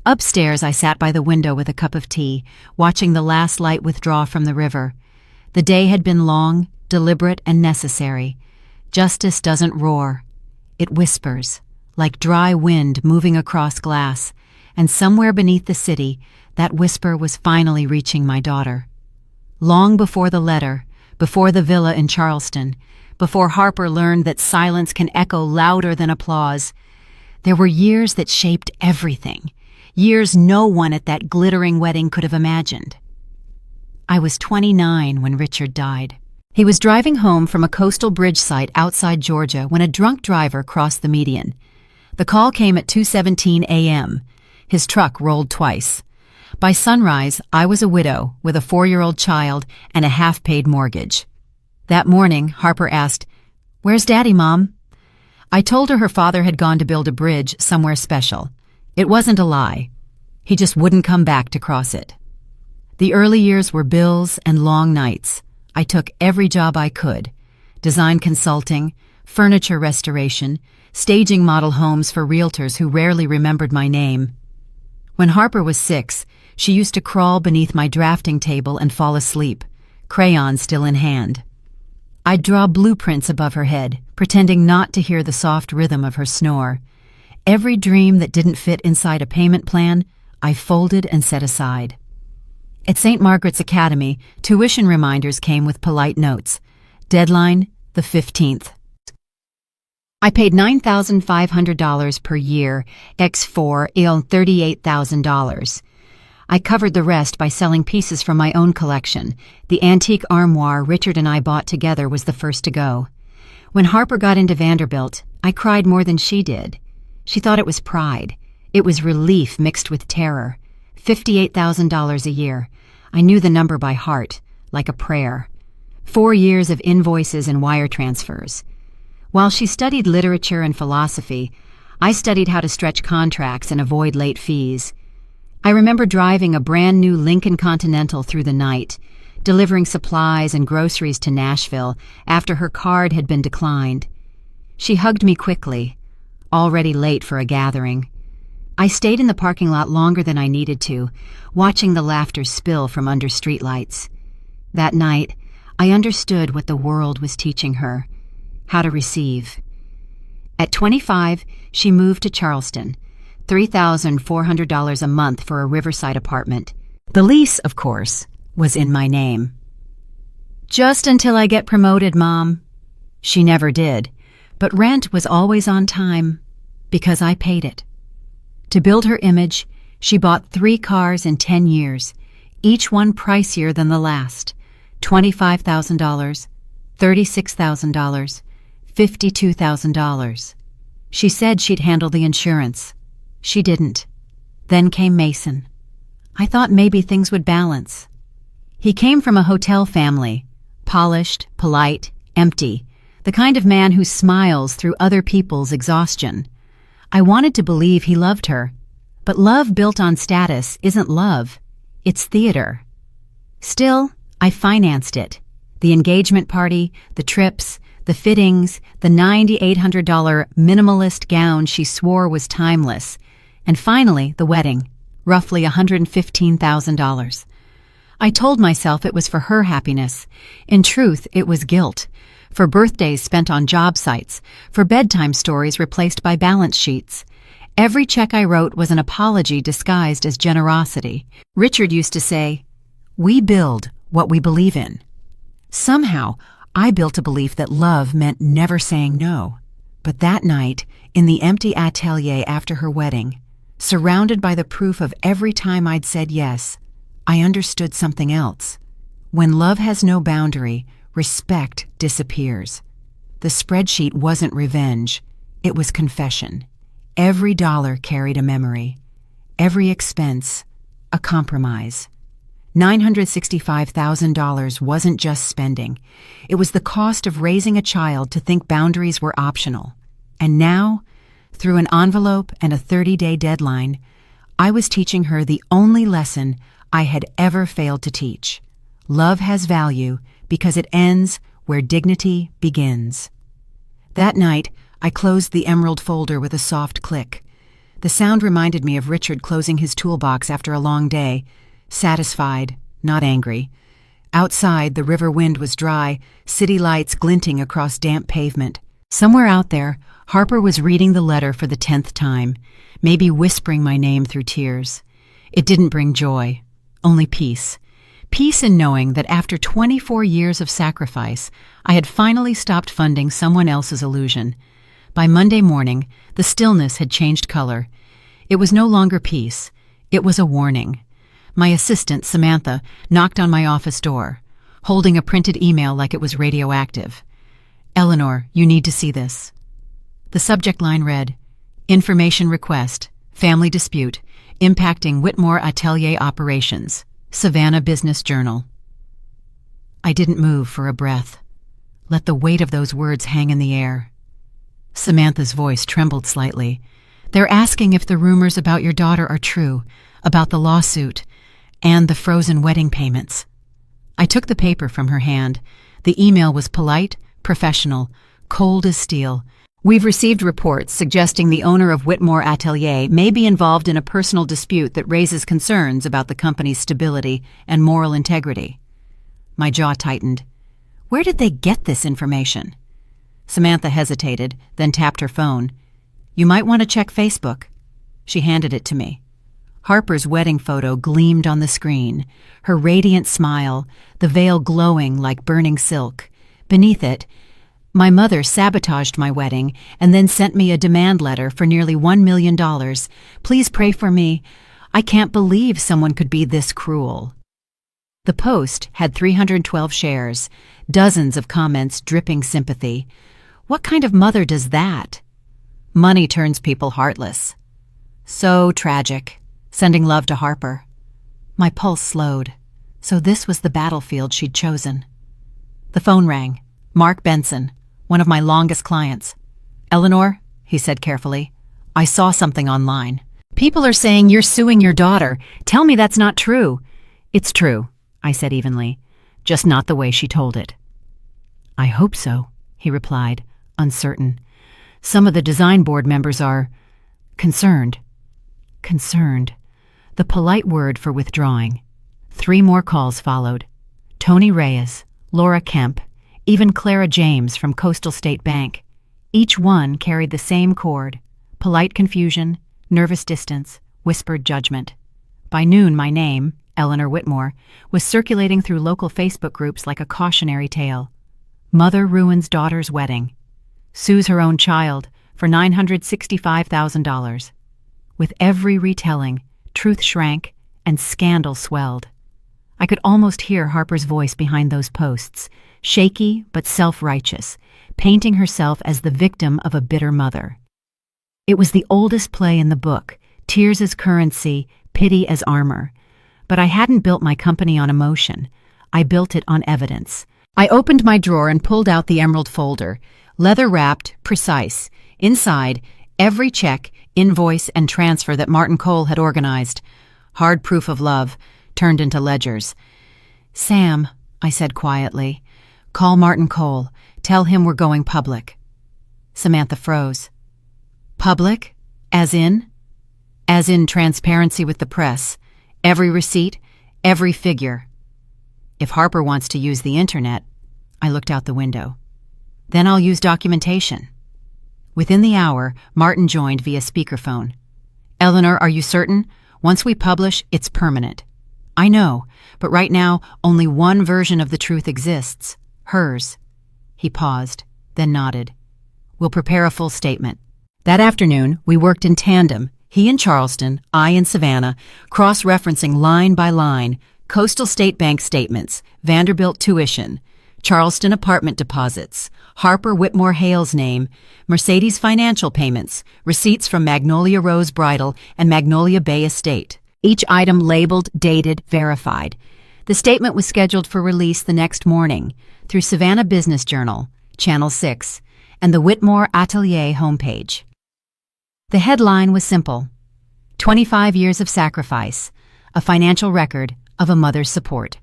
Upstairs, I sat by the window with a cup of tea, watching the last light withdraw from the river. The day had been long, deliberate, and necessary. Justice doesn't roar. It whispers, like dry wind moving across glass, and somewhere beneath the city, that whisper was finally reaching my daughter. Long before the letter, before the villa in Charleston, before Harper learned that silence can echo louder than applause, there were years that shaped everything, years no one at that glittering wedding could have imagined. I was 29 when Richard died. He was driving home from a coastal bridge site outside Georgia when a drunk driver crossed the median. The call came at 2:17 a.m. His truck rolled twice. By sunrise, I was a widow with a 4-year-old child and a half-paid mortgage. That morning, Harper asked, "Where's Daddy, Mom?" I told her father had gone to build a bridge somewhere special. It wasn't a lie. He just wouldn't come back to cross it. The early years were bills and long nights. I took every job I could: design consulting, furniture restoration, staging model homes for realtors who rarely remembered my name. When Harper was 6, she used to crawl beneath my drafting table and fall asleep, crayon still in hand. I'd draw blueprints above her head, pretending not to hear the soft rhythm of her snore. Every dream that didn't fit inside a payment plan, I folded and set aside. At St. Margaret's Academy, tuition reminders came with polite notes. Deadline, the 15th. I paid $9,500 per year, x4 = $38,000. I covered the rest by selling pieces from my own collection. The antique armoire Richard and I bought together was the first to go. When Harper got into Vanderbilt, I cried more than she did. She thought it was pride. It was relief mixed with terror. $58,000 a year. I knew the number by heart, like a prayer. 4 years of invoices and wire transfers. While she studied literature and philosophy, I studied how to stretch contracts and avoid late fees. I remember driving a brand new Lincoln Continental through the night, delivering supplies and groceries to Nashville after her card had been declined. She hugged me quickly, already late for a gathering. I stayed in the parking lot longer than I needed to, watching the laughter spill from under streetlights. That night, I understood what the world was teaching her: how to receive. At 25, she moved to Charleston, $3,400 a month for a riverside apartment. The lease, of course, was in my name. "Just until I get promoted, Mom," She never did, but rent was always on time because I paid it. To build her image, she bought 3 cars in 10 years, each one pricier than the last. $25,000, $36,000, $52,000. She said she'd handle the insurance. She didn't. Then came Mason. I thought maybe things would balance. He came from a hotel family, polished, polite, empty, the kind of man who smiles through other people's exhaustion. I wanted to believe he loved her, but love built on status isn't love, it's theater. Still, I financed it. The engagement party, the trips, the fittings, the $9,800 minimalist gown she swore was timeless, and finally the wedding, roughly $115,000. I told myself it was for her happiness. In truth, it was guilt. For birthdays spent on job sites, for bedtime stories replaced by balance sheets. Every check I wrote was an apology disguised as generosity. Richard used to say, "We build what we believe in." Somehow, I built a belief that love meant never saying no. But that night, in the empty atelier after her wedding, surrounded by the proof of every time I'd said yes, I understood something else. When love has no boundary, respect disappears. The spreadsheet wasn't revenge, it was confession. Every dollar carried a memory. Every expense, a compromise. $965,000 wasn't just spending. It was the cost of raising a child to think boundaries were optional. And now, through an envelope and a 30-day deadline, I was teaching her the only lesson I had ever failed to teach. Love has value because it ends where dignity begins. That night, I closed the emerald folder with a soft click. The sound reminded me of Richard closing his toolbox after a long day, satisfied, not angry. Outside, the river wind was dry, city lights glinting across damp pavement. Somewhere out there, Harper was reading the letter for the 10th time, maybe whispering my name through tears. It didn't bring joy, only peace. Peace in knowing that after 24 years of sacrifice, I had finally stopped funding someone else's illusion. By Monday morning, the stillness had changed color. It was no longer peace. It was a warning. My assistant, Samantha, knocked on my office door, holding a printed email like it was radioactive. "Eleanor, you need to see this." The subject line read, "Information request, family dispute, impacting Whitmore Atelier operations. Savannah Business Journal." I didn't move for a breath. Let the weight of those words hang in the air. Samantha's voice trembled slightly. "They're asking if the rumors about your daughter are true, about the lawsuit, and the frozen wedding payments." I took the paper from her hand. The email was polite, professional, cold as steel. "We've received reports suggesting the owner of Whitmore Atelier may be involved in a personal dispute that raises concerns about the company's stability and moral integrity." My jaw tightened. Where did they get this information? Samantha hesitated, then tapped her phone. "You might want to check Facebook." She handed it to me. Harper's wedding photo gleamed on the screen, her radiant smile, the veil glowing like burning silk. Beneath it, "My mother sabotaged my wedding and then sent me a demand letter for nearly $1 million. Please pray for me. I can't believe someone could be this cruel." The post had 312 shares, dozens of comments dripping sympathy. What kind of mother does that? Money turns people heartless. So tragic. Sending love to Harper. My pulse slowed. So this was the battlefield she'd chosen. The phone rang. Mark Benson, one of my longest clients. "Eleanor," he said carefully, "I saw something online. People are saying you're suing your daughter. Tell me that's not true." "It's true," I said evenly, "just not the way she told it." "I hope so," he replied, uncertain. "Some of the design board members are concerned." Concerned. The polite word for withdrawing. 3 more calls followed. Tony Reyes, Laura Kemp, even Clara James from Coastal State Bank. Each one carried the same chord: polite confusion, nervous distance, whispered judgment. By noon, my name, Eleanor Whitmore, was circulating through local Facebook groups like a cautionary tale. Mother ruins daughter's wedding. Sues her own child for $965,000. With every retelling, truth shrank and scandal swelled. I could almost hear Harper's voice behind those posts, shaky but self-righteous, painting herself as the victim of a bitter mother. It was the oldest play in the book, tears as currency, pity as armor. But I hadn't built my company on emotion. I built it on evidence. I opened my drawer and pulled out the emerald folder, leather-wrapped, precise. Inside, every check, invoice, and transfer that Martin Cole had organized. Hard proof of love, turned into ledgers. "Sam," I said quietly, "call Martin Cole. Tell him we're going public." Samantha froze. "Public? As in?" "As in transparency with the press. Every receipt, every figure." "If Harper wants to use the internet," I looked out the window, "then I'll use documentation." Within the hour, Martin joined via speakerphone. "Eleanor, are you certain? Once we publish, it's permanent." "I know, but right now, only one version of the truth exists. Hers." He paused, then nodded. "We'll prepare a full statement." That afternoon, we worked in tandem, he in Charleston, I in Savannah, cross-referencing line by line, Coastal State Bank statements, Vanderbilt tuition, Charleston apartment deposits, Harper Whitmore Hale's name, Mercedes financial payments, receipts from Magnolia Rose Bridal and Magnolia Bay Estate. Each item labeled, dated, verified. The statement was scheduled for release the next morning through Savannah Business Journal, Channel 6, and the Whitmore Atelier homepage. The headline was simple: 25 years of sacrifice, a financial record of a mother's support.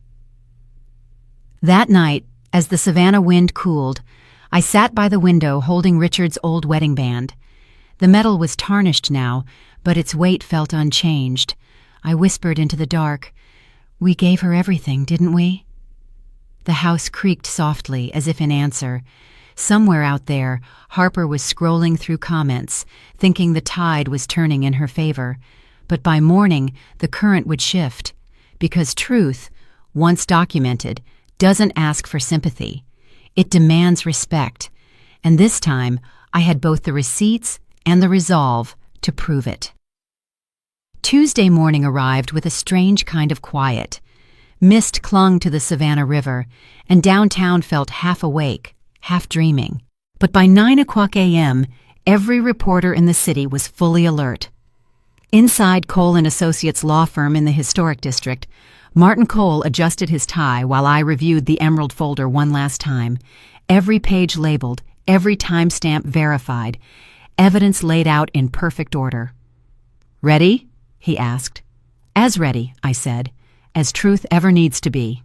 That night, as the Savannah wind cooled, I sat by the window holding Richard's old wedding band. The metal was tarnished now, but its weight felt unchanged. I whispered into the dark, "We gave her everything, didn't we?" The house creaked softly, as if in answer. Somewhere out there, Harper was scrolling through comments, thinking the tide was turning in her favor. But by morning, the current would shift. Because truth, once documented, doesn't ask for sympathy. It demands respect. And this time, I had both the receipts and the resolve to prove it. Tuesday morning arrived with a strange kind of quiet. Mist clung to the Savannah River, and downtown felt half awake, half dreaming. But by 9 o'clock a.m., every reporter in the city was fully alert. Inside Cole & Associates law firm in the historic district, Martin Cole adjusted his tie while I reviewed the emerald folder one last time. Every page labeled, every timestamp verified, evidence laid out in perfect order. "Ready?" he asked. "As ready," I said, "as truth ever needs to be."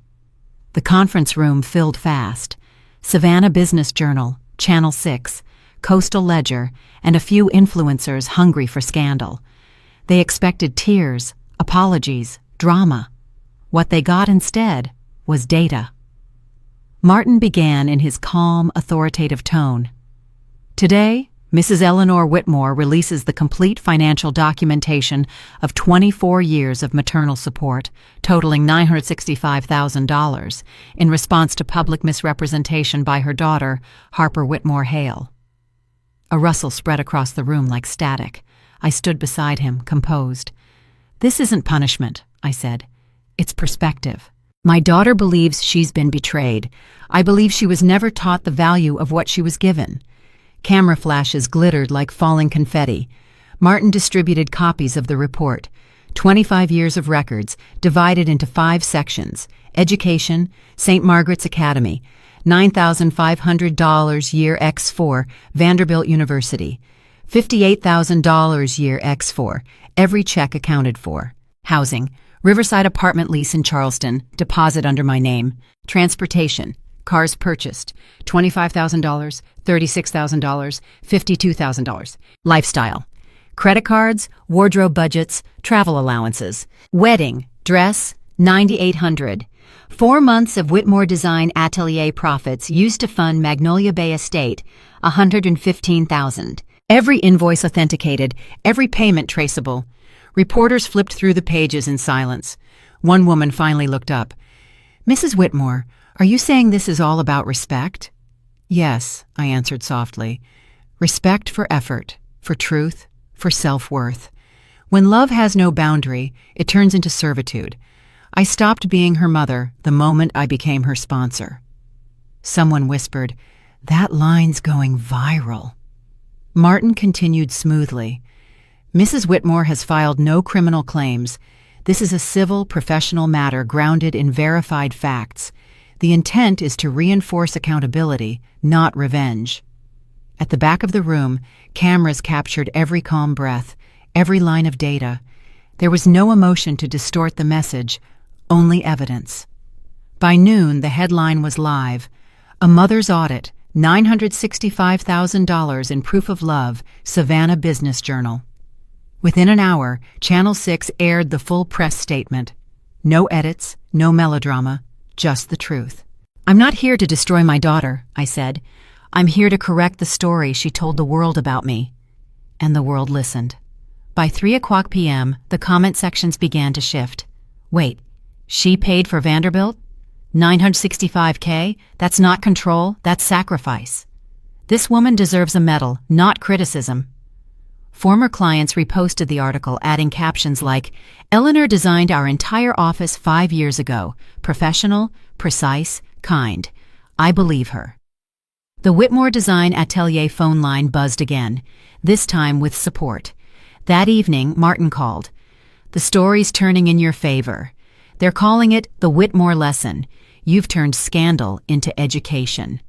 The conference room filled fast. Savannah Business Journal, Channel 6, Coastal Ledger, and a few influencers hungry for scandal. They expected tears, apologies, drama. What they got instead was data. Martin began in his calm, authoritative tone. "Today, Mrs. Eleanor Whitmore releases the complete financial documentation of 24 years of maternal support, totaling $965,000, in response to public misrepresentation by her daughter, Harper Whitmore Hale." A rustle spread across the room like static. I stood beside him, composed. "This isn't punishment," I said. "It's perspective. My daughter believes she's been betrayed. I believe she was never taught the value of what she was given." Camera flashes glittered like falling confetti. Martin distributed copies of the report. 25 years of records, divided into 5 sections. Education, St. Margaret's Academy, $9,500 year X4, Vanderbilt University. $58,000 year X4, every check accounted for. Housing, Riverside apartment lease in Charleston, deposit under my name. Transportation, cars purchased, $25,000, $36,000, $52,000. Lifestyle, credit cards, wardrobe budgets, travel allowances. Wedding, dress, $9,800. 4 months of Whitmore Design Atelier profits used to fund Magnolia Bay Estate, $115,000. Every invoice authenticated, every payment traceable. Reporters flipped through the pages in silence. One woman finally looked up. "Mrs. Whitmore, are you saying this is all about respect?" Yes, I answered softly. Respect for effort, for truth, for self-worth. When love has no boundary, it turns into servitude. I stopped being her mother the moment I became her sponsor. Someone whispered, "That line's going viral." Martin continued smoothly. "Mrs. Whitmore has filed no criminal claims. This is a civil, professional matter grounded in verified facts. The intent is to reinforce accountability, not revenge." At the back of the room, cameras captured every calm breath, every line of data. There was no emotion to distort the message, only evidence. By noon, the headline was live. A mother's audit, $965,000 in proof of love, Savannah Business Journal. Within an hour, Channel 6 aired the full press statement. No edits, no melodrama, just the truth. "I'm not here to destroy my daughter," I said. "I'm here to correct the story she told the world about me." And the world listened. By 3:00 p.m., the comment sections began to shift. "Wait, she paid for Vanderbilt? $965K? That's not control, that's sacrifice. This woman deserves a medal, not criticism." Former clients reposted the article, adding captions like, "Eleanor designed our entire office 5 years ago. Professional, precise, kind. I believe her." The Whitmore Design Atelier phone line buzzed again, this time with support. That evening, Martin called. "The story's turning in your favor. They're calling it the Whitmore lesson. You've turned scandal into education."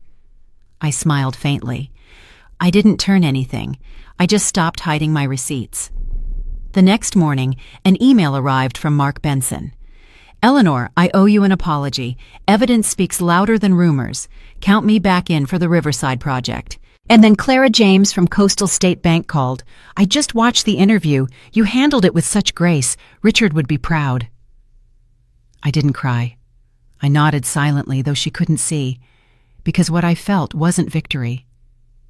I smiled faintly. I didn't turn anything. I just stopped hiding my receipts. The next morning, an email arrived from Mark Benson. "Eleanor, I owe you an apology. Evidence speaks louder than rumors. Count me back in for the Riverside project." And then Clara James from Coastal State Bank called. "I just watched the interview. You handled it with such grace. Richard would be proud." I didn't cry. I nodded silently, though she couldn't see, because what I felt wasn't victory.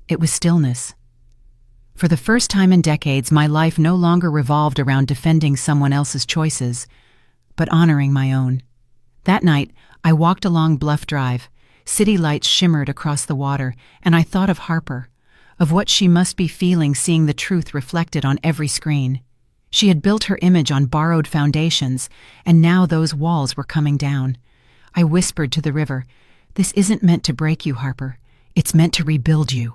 It was stillness. For the first time in decades, my life no longer revolved around defending someone else's choices, but honoring my own. That night, I walked along Bluff Drive. City lights shimmered across the water, and I thought of Harper, of what she must be feeling seeing the truth reflected on every screen. She had built her image on borrowed foundations, and now those walls were coming down. I whispered to the river, "This isn't meant to break you, Harper. It's meant to rebuild you."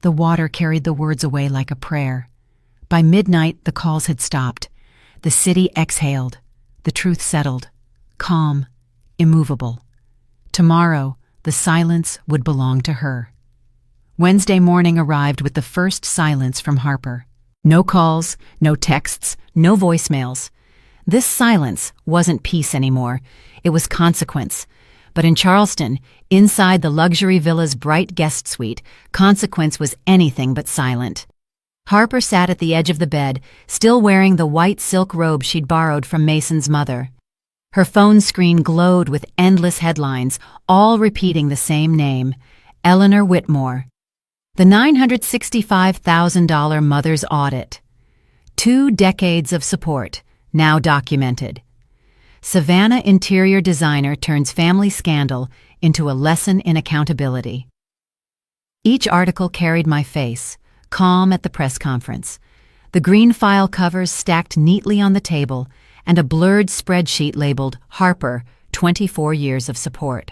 The water carried the words away like a prayer. By midnight, the calls had stopped. The city exhaled. The truth settled. Calm, immovable. Tomorrow, the silence would belong to her. Wednesday morning arrived with the first silence from Harper. No calls, no texts, no voicemails. This silence wasn't peace anymore. It was consequence. But in Charleston, inside the luxury villa's bright guest suite, consequence was anything but silent. Harper sat at the edge of the bed, still wearing the white silk robe she'd borrowed from Mason's mother. Her phone screen glowed with endless headlines, all repeating the same name, Eleanor Whitmore. The $965,000 mother's audit. 2 decades of support, now documented. Savannah interior designer turns family scandal into a lesson in accountability. Each article carried my face, calm at the press conference. The green file covers stacked neatly on the table, and a blurred spreadsheet labeled Harper, 24 years of support.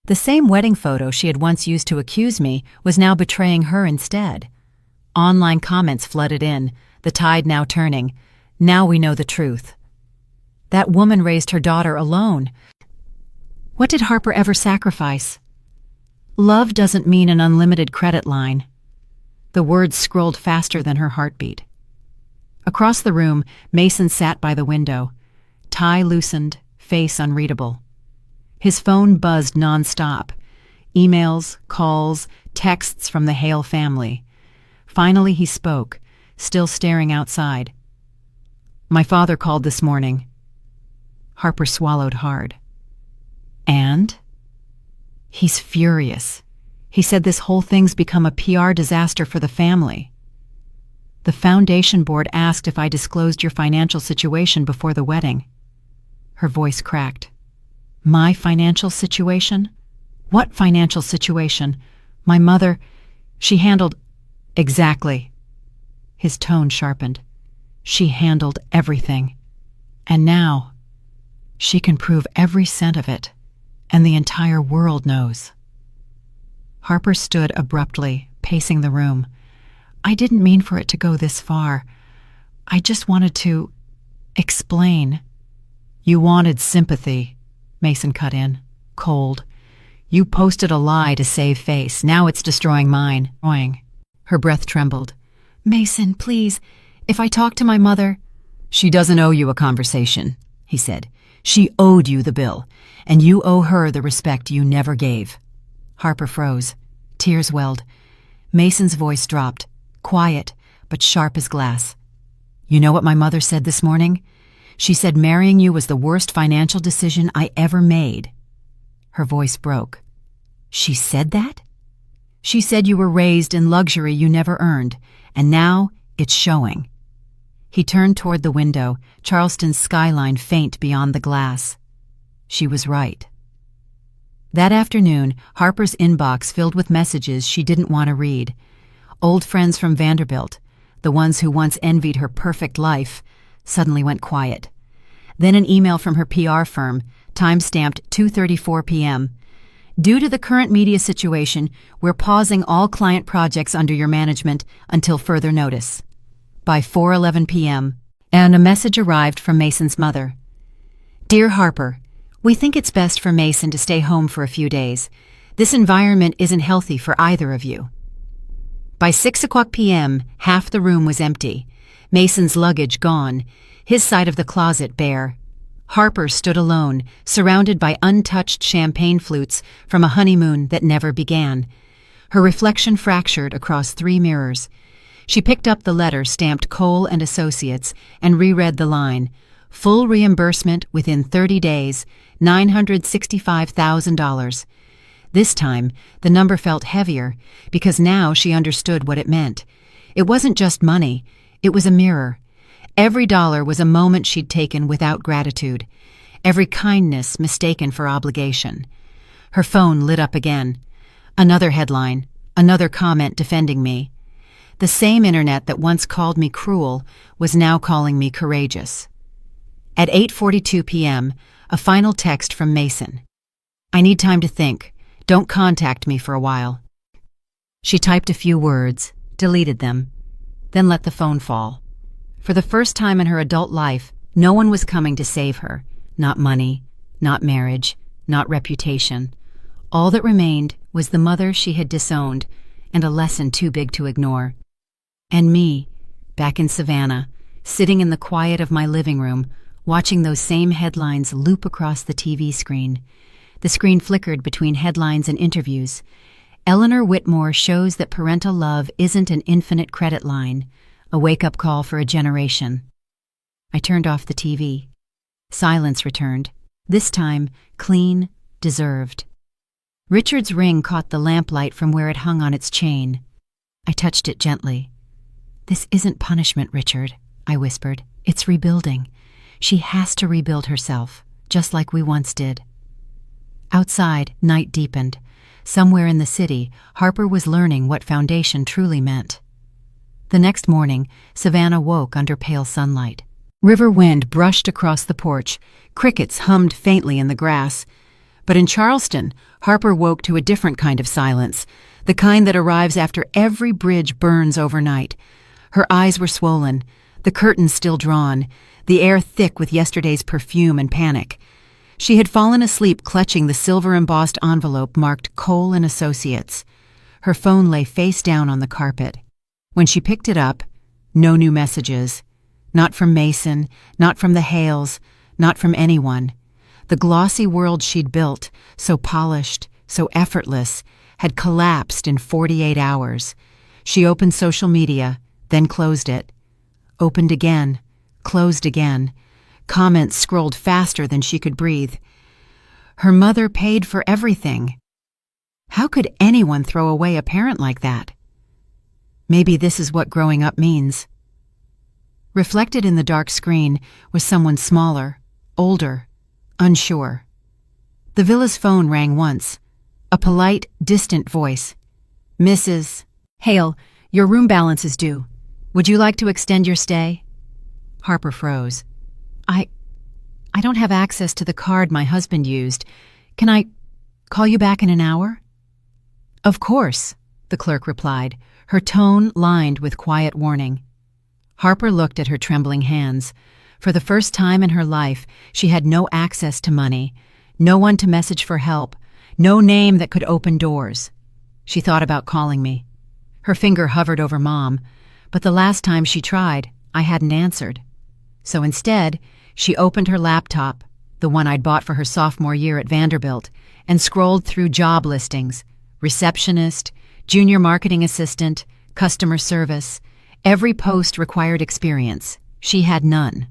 The same wedding photo she had once used to accuse me was now betraying her instead. Online comments flooded in, the tide now turning. Now we know the truth. That woman raised her daughter alone. What did Harper ever sacrifice? Love doesn't mean an unlimited credit line. The words scrolled faster than her heartbeat. Across the room, Mason sat by the window, tie loosened, face unreadable. His phone buzzed nonstop. Emails, calls, texts from the Hale family. Finally he spoke, still staring outside. "My father called this morning." Harper swallowed hard. "And?" "He's furious. He said this whole thing's become a PR disaster for the family. The foundation board asked if I disclosed your financial situation before the wedding." Her voice cracked. "My financial situation? What financial situation? My mother, she handled... Exactly. His tone sharpened. She handled everything. And now, she can prove every cent of it, and the entire world knows. Harper stood abruptly, pacing the room. I didn't mean for it to go this far. I just wanted to explain. You wanted sympathy, Mason cut in, cold. You posted a lie to save face. Now it's destroying mine. Her breath trembled. Mason, please, if I talk to my mother... She doesn't owe you a conversation, he said. She owed you the bill, and you owe her the respect you never gave. Harper froze. Tears welled. Mason's voice dropped, quiet, but sharp as glass. You know what my mother said this morning? She said marrying you was the worst financial decision I ever made. Her voice broke. She said that? She said you were raised in luxury you never earned, and now it's showing. He turned toward the window, Charleston's skyline faint beyond the glass. She was right. That afternoon, Harper's inbox filled with messages she didn't want to read. Old friends from Vanderbilt, the ones who once envied her perfect life, suddenly went quiet. Then an email from her PR firm, time-stamped 2:34 p.m. Due to the current media situation, we're pausing all client projects under your management until further notice. By 4:11 p.m., and a message arrived from Mason's mother. Dear Harper, we think it's best for Mason to stay home for a few days. This environment isn't healthy for either of you. By 6:00 p.m., half the room was empty. Mason's luggage gone, his side of the closet bare. Harper stood alone, surrounded by untouched champagne flutes from a honeymoon that never began. Her reflection fractured across 3 mirrors. She picked up the letter stamped Cole and Associates and reread the line, full reimbursement within 30 days, $965,000. This time, the number felt heavier because now she understood what it meant. It wasn't just money, it was a mirror. Every dollar was a moment she'd taken without gratitude, every kindness mistaken for obligation. Her phone lit up again. Another headline, another comment defending me. The same internet that once called me cruel was now calling me courageous. At 8:42 p.m., a final text from Mason. I need time to think. Don't contact me for a while. She typed a few words, deleted them, then let the phone fall. For the first time in her adult life, no one was coming to save her. Not money, not marriage, not reputation. All that remained was the mother she had disowned and a lesson too big to ignore. And me, back in Savannah, sitting in the quiet of my living room, watching those same headlines loop across the TV screen. The screen flickered between headlines and interviews. Eleanor Whitmore shows that parental love isn't an infinite credit line, a wake-up call for a generation. I turned off the TV. Silence returned, this time clean, deserved. Richard's ring caught the lamplight from where it hung on its chain. I touched it gently. This isn't punishment, Richard, I whispered. It's rebuilding. She has to rebuild herself, just like we once did. Outside, night deepened. Somewhere in the city, Harper was learning what foundation truly meant. The next morning, Savannah woke under pale sunlight. River wind brushed across the porch. Crickets hummed faintly in the grass. But in Charleston, Harper woke to a different kind of silence, the kind that arrives after every bridge burns overnight. Her eyes were swollen, the curtains still drawn, the air thick with yesterday's perfume and panic. She had fallen asleep clutching the silver-embossed envelope marked Cole and Associates. Her phone lay face down on the carpet. When she picked it up, no new messages. Not from Mason, not from the Hales, not from anyone. The glossy world she'd built, so polished, so effortless, had collapsed in 48 hours. She opened social media, then closed it. Opened again, closed again. Comments scrolled faster than she could breathe. Her mother paid for everything. How could anyone throw away a parent like that? Maybe this is what growing up means. Reflected in the dark screen was someone smaller, older, unsure. The villa's phone rang once. A polite, distant voice. Mrs. Hale, your room balance is due. Would you like to extend your stay? Harper froze. I don't have access to the card my husband used. Can I call you back in an hour? Of course, the clerk replied, her tone lined with quiet warning. Harper looked at her trembling hands. For the first time in her life, she had no access to money, no one to message for help, no name that could open doors. She thought about calling me. Her finger hovered over Mom, but the last time she tried, I hadn't answered. So instead, she opened her laptop, the one I'd bought for her sophomore year at Vanderbilt, and scrolled through job listings: receptionist, junior marketing assistant, customer service. Every post required experience. She had none.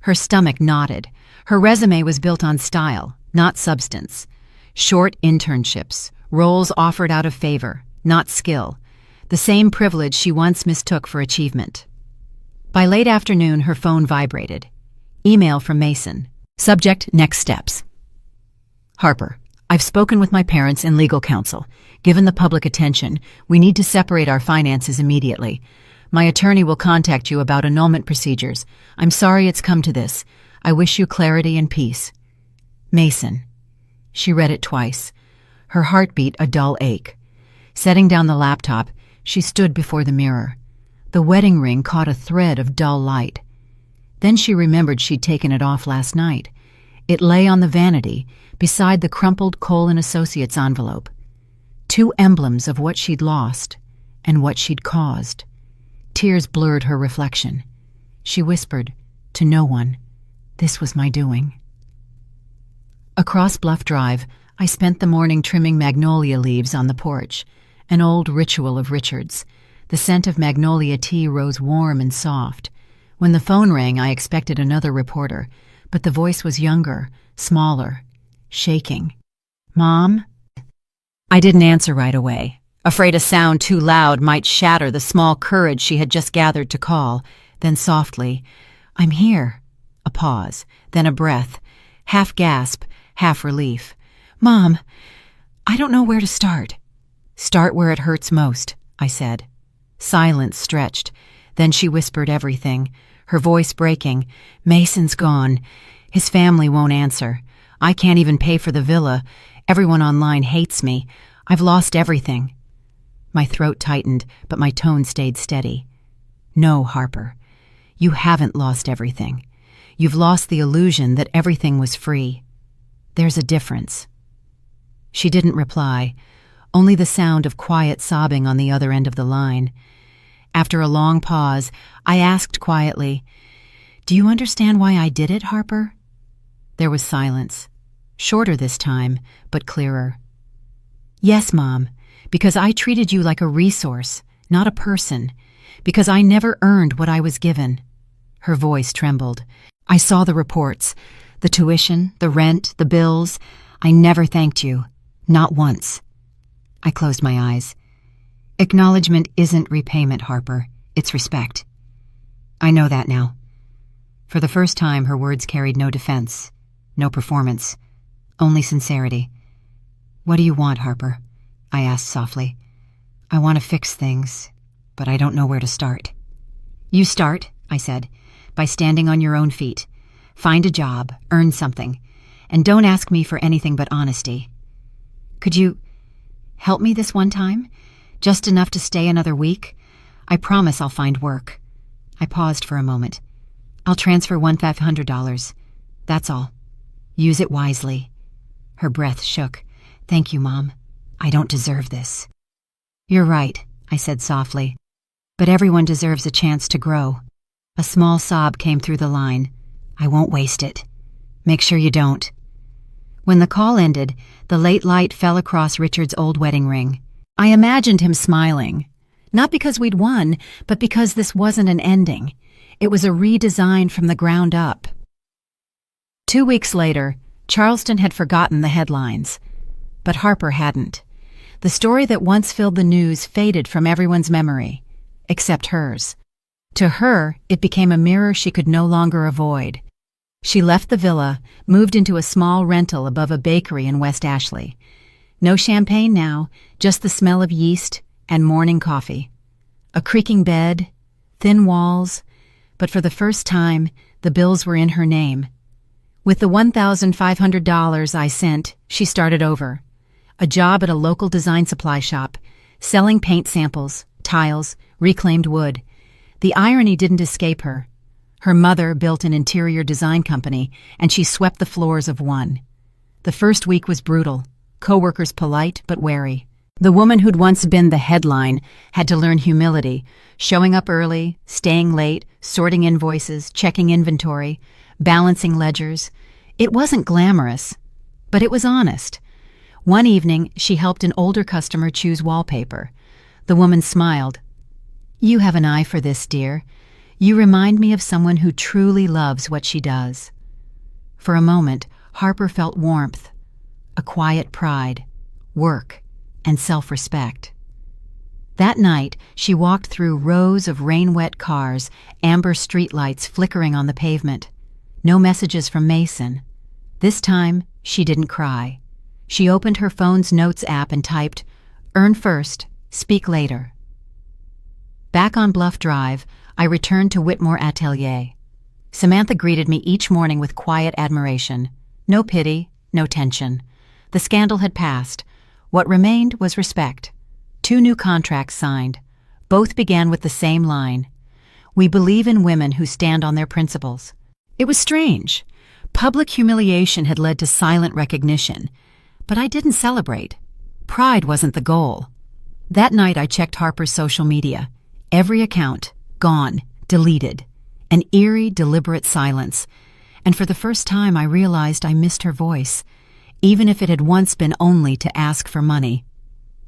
Her stomach knotted. Her resume was built on style, not substance. Short internships, roles offered out of favor, not skill. The same privilege she once mistook for achievement. By late afternoon, her phone vibrated. Email from Mason. Subject: next steps. Harper, I've spoken with my parents and legal counsel. Given the public attention, we need to separate our finances immediately. My attorney will contact you about annulment procedures. I'm sorry it's come to this. I wish you clarity and peace. Mason. She read it twice. Her heart beat a dull ache. Setting down the laptop, she stood before the mirror. The wedding ring caught a thread of dull light. Then she remembered she'd taken it off last night. It lay on the vanity, beside the crumpled Cole & Associates envelope. Two emblems of what she'd lost and what she'd caused. Tears blurred her reflection. She whispered, to no one, this was my doing. Across Bluff Drive, I spent the morning trimming magnolia leaves on the porch, an old ritual of Richard's. The scent of magnolia tea rose warm and soft. When the phone rang, I expected another reporter, but the voice was younger, smaller, shaking. Mom? I didn't answer right away, afraid a sound too loud might shatter the small courage she had just gathered to call. Then softly, I'm here. A pause, then a breath, half gasp, half relief. Mom, I don't know where to start. Start where it hurts most, I said. Silence stretched. Then she whispered everything, her voice breaking. Mason's gone. His family won't answer. I can't even pay for the villa. Everyone online hates me. I've lost everything. My throat tightened, but my tone stayed steady. No, Harper. You haven't lost everything. You've lost the illusion that everything was free. There's a difference. She didn't reply, only the sound of quiet sobbing on the other end of the line. After a long pause, I asked quietly, Do you understand why I did it, Harper? There was silence, shorter this time, but clearer. Yes, Mom, because I treated you like a resource, not a person, because I never earned what I was given. Her voice trembled. I saw the reports, the tuition, the rent, the bills. I never thanked you, not once. I closed my eyes. Acknowledgement isn't repayment, Harper. It's respect. I know that now. For the first time, her words carried no defense, no performance, only sincerity. What do you want, Harper? I asked softly. I want to fix things, but I don't know where to start. You start, I said, by standing on your own feet. Find a job, earn something, and don't ask me for anything but honesty. Could you help me this one time? Just enough to stay another week? I promise I'll find work. I paused for a moment. I'll transfer $1,500. That's all. Use it wisely. Her breath shook. Thank you, Mom. I don't deserve this. You're right, I said softly. But everyone deserves a chance to grow. A small sob came through the line. I won't waste it. Make sure you don't. When the call ended, the late light fell across Richard's old wedding ring. I imagined him smiling. Not because we'd won, but because this wasn't an ending. It was a redesign from the ground up. 2 weeks later, Charleston had forgotten the headlines. But Harper hadn't. The story that once filled the news faded from everyone's memory, except hers. To her, it became a mirror she could no longer avoid. She left the villa, moved into a small rental above a bakery in West Ashley. No champagne now, just the smell of yeast and morning coffee. A creaking bed, thin walls, but for the first time, the bills were in her name. With the $1,500 I sent, she started over. A job at a local design supply shop, selling paint samples, tiles, reclaimed wood. The irony didn't escape her. Her mother built an interior design company, and she swept the floors of one. The first week was brutal, coworkers polite but wary. The woman who'd once been the headline had to learn humility, showing up early, staying late, sorting invoices, checking inventory, balancing ledgers. It wasn't glamorous, but it was honest. One evening, she helped an older customer choose wallpaper. The woman smiled. "You have an eye for this, dear. You remind me of someone who truly loves what she does." For a moment, Harper felt warmth, a quiet pride, work, and self-respect. That night, she walked through rows of rain-wet cars, amber streetlights flickering on the pavement. No messages from Mason. This time, she didn't cry. She opened her phone's notes app and typed, "Earn first, speak later." Back on Bluff Drive, I returned to Whitmore Atelier. Samantha greeted me each morning with quiet admiration. No pity, no tension. The scandal had passed. What remained was respect. 2 new contracts signed. Both began with the same line. "We believe in women who stand on their principles." It was strange. Public humiliation had led to silent recognition. But I didn't celebrate. Pride wasn't the goal. That night I checked Harper's social media. Every account, gone, deleted. An eerie, deliberate silence. And for the first time I realized I missed her voice, even if it had once been only to ask for money.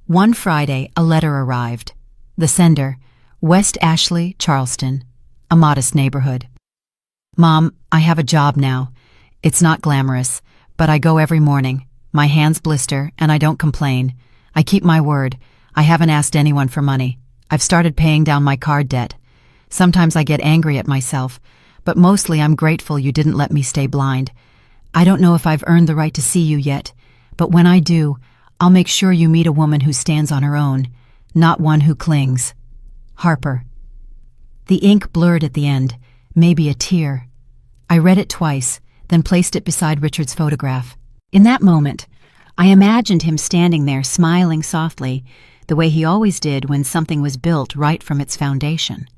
One Friday, a letter arrived. The sender, West Ashley, Charleston, a modest neighborhood. "Mom, I have a job now. It's not glamorous, but I go every morning. My hands blister, and I don't complain. I keep my word. I haven't asked anyone for money. I've started paying down my card debt. Sometimes I get angry at myself, but mostly I'm grateful you didn't let me stay blind. I don't know if I've earned the right to see you yet, but when I do, I'll make sure you meet a woman who stands on her own, not one who clings. Harper." The ink blurred at the end, maybe a tear. I read it twice, then placed it beside Richard's photograph. In that moment, I imagined him standing there smiling softly, the way he always did when something was built right from its foundation.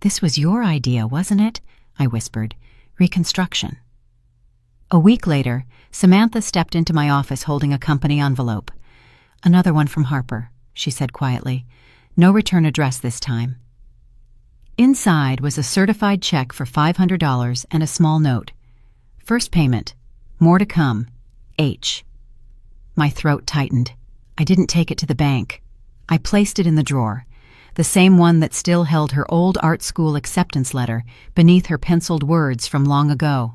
"This was your idea, wasn't it?" I whispered. "Reconstruction." A week later, Samantha stepped into my office holding a company envelope. "Another one from Harper," she said quietly. "No return address this time." Inside was a certified check for $500 and a small note. "First payment. More to come. H." My throat tightened. I didn't take it to the bank. I placed it in the drawer, the same one that still held her old art school acceptance letter beneath her penciled words from long ago.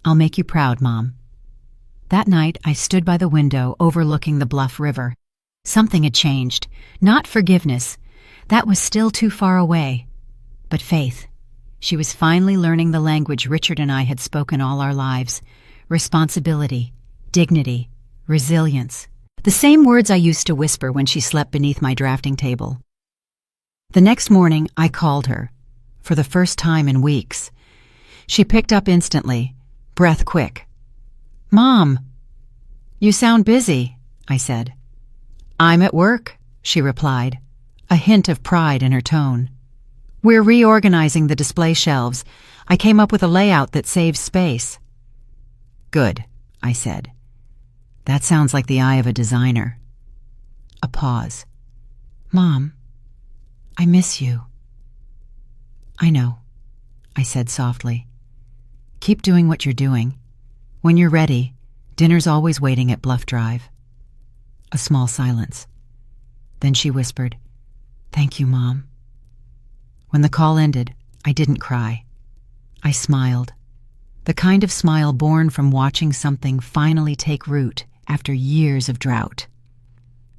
"I'll make you proud, Mom." That night, I stood by the window overlooking the Bluff River. Something had changed. Not forgiveness. That was still too far away. But faith. She was finally learning the language Richard and I had spoken all our lives. Responsibility, dignity, resilience. The same words I used to whisper when she slept beneath my drafting table. The next morning, I called her, for the first time in weeks. She picked up instantly, breath quick. "Mom, you sound busy," I said. "I'm at work," she replied, a hint of pride in her tone. "We're reorganizing the display shelves. I came up with a layout that saves space." "Good," I said. "That sounds like the eye of a designer." A pause. "Mom, I miss you." "I know," I said softly. "Keep doing what you're doing. When you're ready, dinner's always waiting at Bluff Drive." A small silence. Then she whispered, "Thank you, Mom." When the call ended, I didn't cry. I smiled. The kind of smile born from watching something finally take root after years of drought.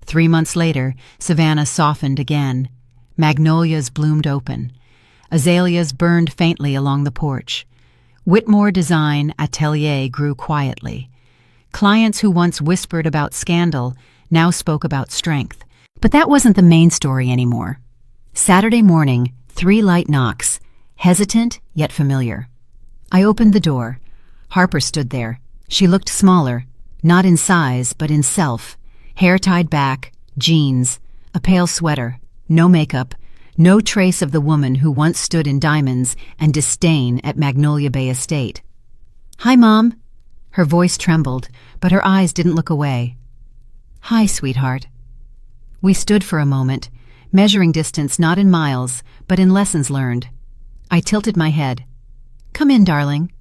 3 months later, Savannah softened again. Magnolias bloomed open. Azaleas burned faintly along the porch. Whitmore Design Atelier grew quietly. Clients who once whispered about scandal now spoke about strength. But that wasn't the main story anymore. Saturday morning, 3 light knocks, hesitant yet familiar. I opened the door. Harper stood there. She looked smaller, not in size, but in self. Hair tied back, jeans, a pale sweater, no makeup, no trace of the woman who once stood in diamonds and disdain at Magnolia Bay Estate. "Hi, Mom." Her voice trembled, but her eyes didn't look away. "Hi, sweetheart." We stood for a moment, measuring distance not in miles, but in lessons learned. I tilted my head. "Come in, darling."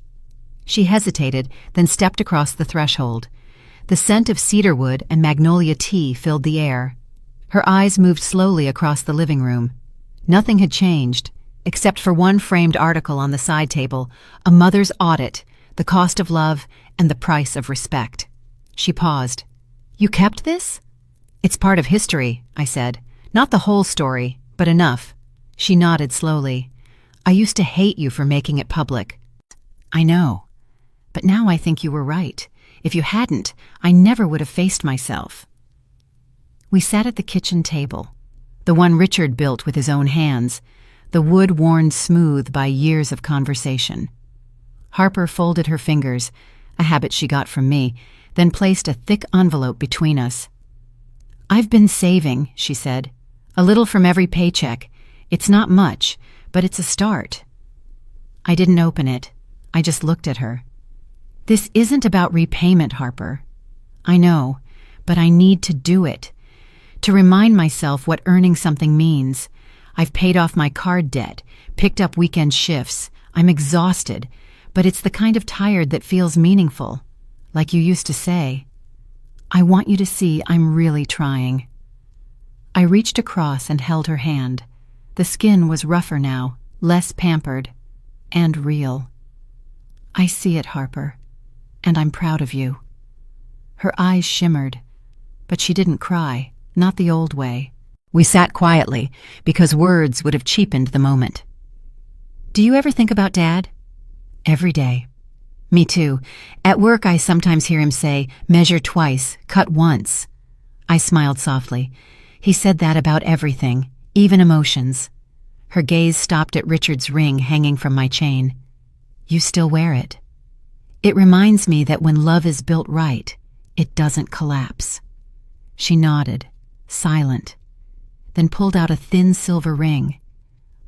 She hesitated, then stepped across the threshold. The scent of cedarwood and magnolia tea filled the air. Her eyes moved slowly across the living room. Nothing had changed, except for one framed article on the side table, A Mother's Audit, the Cost of Love and the Price of Respect. She paused. "You kept this?" "It's part of history," I said. "Not the whole story, but enough." She nodded slowly. "I used to hate you for making it public." "I know. But now I think you were right. If you hadn't, I never would have faced myself." We sat at the kitchen table, the one Richard built with his own hands, the wood worn smooth by years of conversation. Harper folded her fingers, a habit she got from me, then placed a thick envelope between us. "I've been saving," she said. "A little from every paycheck. It's not much, but it's a start." I didn't open it. I just looked at her. "This isn't about repayment, Harper." "I know, but I need to do it. To remind myself what earning something means. I've paid off my card debt, picked up weekend shifts. I'm exhausted, but it's the kind of tired that feels meaningful. Like you used to say. I want you to see I'm really trying." I reached across and held her hand. The skin was rougher now, less pampered, and real. "I see it, Harper, and I'm proud of you." Her eyes shimmered, but she didn't cry, not the old way. We sat quietly, because words would have cheapened the moment. "Do you ever think about Dad?" "Every day." "Me too. At work I sometimes hear him say, 'Measure twice, cut once.'" I smiled softly. He said that about everything, even emotions. Her gaze stopped at Richard's ring hanging from my chain. "You still wear it." "It reminds me that when love is built right, it doesn't collapse." She nodded, silent, then pulled out a thin silver ring.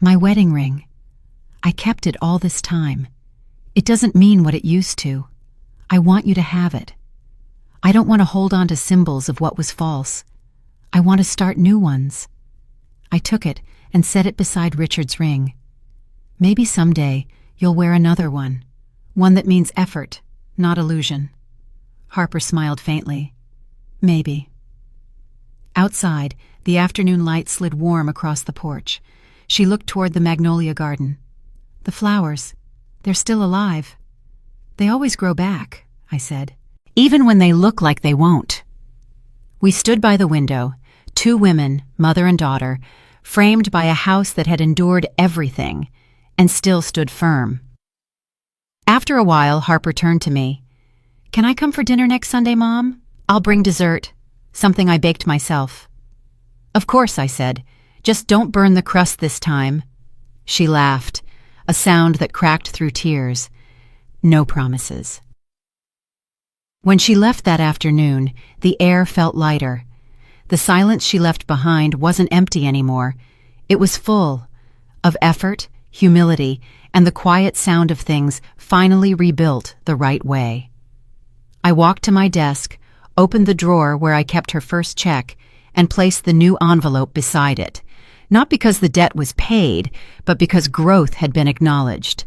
"My wedding ring. I kept it all this time. It doesn't mean what it used to. I want you to have it. I don't want to hold on to symbols of what was false. I want to start new ones." I took it and set it beside Richard's ring. "Maybe someday you'll wear another one that means effort, not illusion." Harper smiled faintly. "Maybe." Outside, the afternoon light slid warm across the porch. She looked toward the magnolia garden. "The flowers, they're still alive." "They always grow back," I said, "even when they look like they won't." We stood by the window, 2 women, mother and daughter, framed by a house that had endured everything and still stood firm. After a while, Harper turned to me. "Can I come for dinner next Sunday, Mom? I'll bring dessert, something I baked myself." "Of course," I said. "Just don't burn the crust this time." She laughed, a sound that cracked through tears. No promises. When she left that afternoon, the air felt lighter. The silence she left behind wasn't empty anymore. It was full of effort, humility, and the quiet sound of things finally rebuilt the right way. I walked to my desk, opened the drawer where I kept her first check, and placed the new envelope beside it. Not because the debt was paid, but because growth had been acknowledged.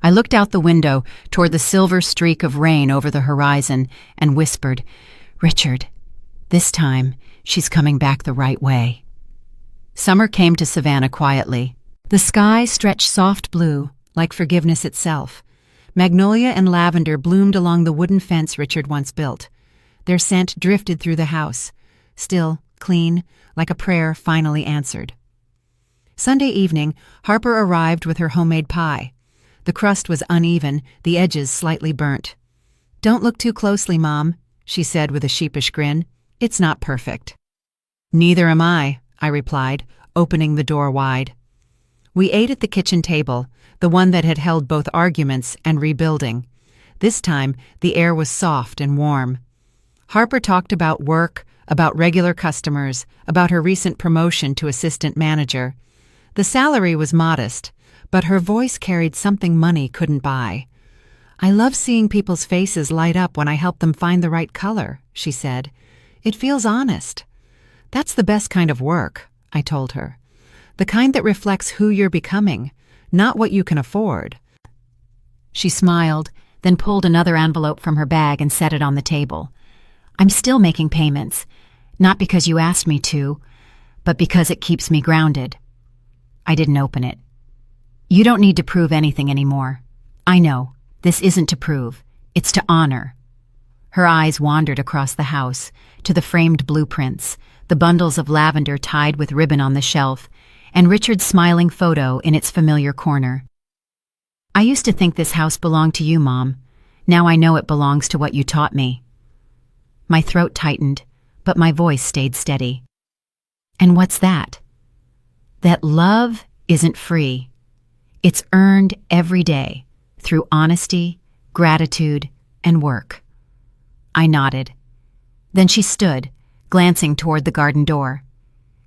I looked out the window toward the silver streak of rain over the horizon and whispered, "Richard, this time she's coming back the right way." Summer came to Savannah quietly. The sky stretched soft blue, like forgiveness itself. Magnolia and lavender bloomed along the wooden fence Richard once built. Their scent drifted through the house, still, clean, like a prayer finally answered. Sunday evening, Harper arrived with her homemade pie. The crust was uneven, the edges slightly burnt. "Don't look too closely, Mom. she said with a sheepish grin. "It's not perfect." "Neither am I," I replied, opening the door wide. We ate at the kitchen table, the one that had held both arguments and rebuilding. This time, the air was soft and warm. Harper talked about work, about regular customers, about her recent promotion to assistant manager. The salary was modest, but her voice carried something money couldn't buy. "I love seeing people's faces light up when I help them find the right color," she said. "It feels honest." "That's the best kind of work," I told her. "The kind that reflects who you're becoming, not what you can afford." She smiled, then pulled another envelope from her bag and set it on the table. "I'm still making payments, not because you asked me to, but because it keeps me grounded." I didn't open it. "You don't need to prove anything anymore. I know, this isn't to prove, it's to honor." Her eyes wandered across the house, to the framed blueprints, the bundles of lavender tied with ribbon on the shelf, and Richard's smiling photo in its familiar corner. "I used to think this house belonged to you, Mom. Now I know it belongs to what you taught me." My throat tightened, but my voice stayed steady. "And what's that?" "That love isn't free. It's earned every day, through honesty, gratitude, and work." I nodded. Then she stood, glancing toward the garden door.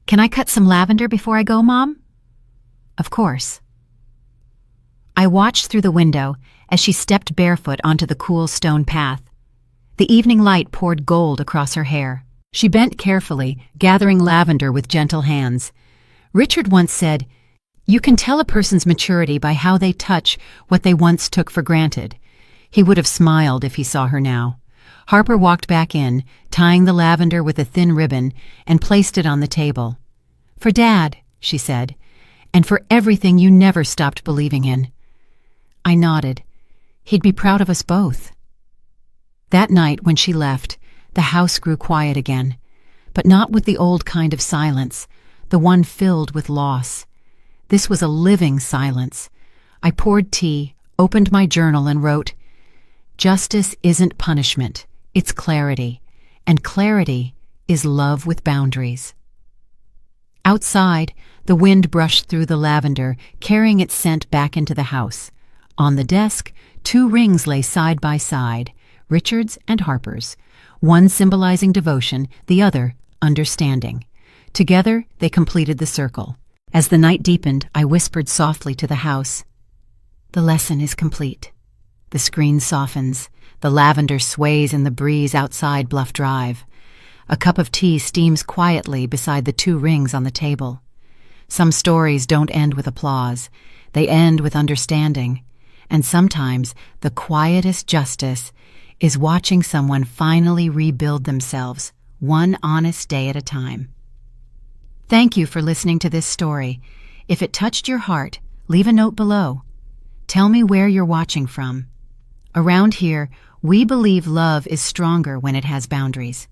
"Can I cut some lavender before I go, Mom?" "Of course." I watched through the window as she stepped barefoot onto the cool stone path. The evening light poured gold across her hair. She bent carefully, gathering lavender with gentle hands. Richard once said, "You can tell a person's maturity by how they touch what they once took for granted." He would have smiled if he saw her now. Harper walked back in, tying the lavender with a thin ribbon, and placed it on the table. "For Dad," she said, "and for everything you never stopped believing in." I nodded. He'd be proud of us both. That night, when she left, the house grew quiet again, but not with the old kind of silence, the one filled with loss. This was a living silence. I poured tea, opened my journal, and wrote, "Justice isn't punishment, it's clarity, and clarity is love with boundaries." Outside, the wind brushed through the lavender, carrying its scent back into the house. On the desk, 2 rings lay side by side, Richard's and Harper's, one symbolizing devotion, the other understanding. Together, they completed the circle. As the night deepened, I whispered softly to the house, "The lesson is complete." The screen softens. The lavender sways in the breeze outside Bluff Drive. A cup of tea steams quietly beside the 2 rings on the table. Some stories don't end with applause. They end with understanding. And sometimes the quietest justice is watching someone finally rebuild themselves, one honest day at a time. Thank you for listening to this story. If it touched your heart, leave a note below. Tell me where you're watching from. Around here, we believe love is stronger when it has boundaries.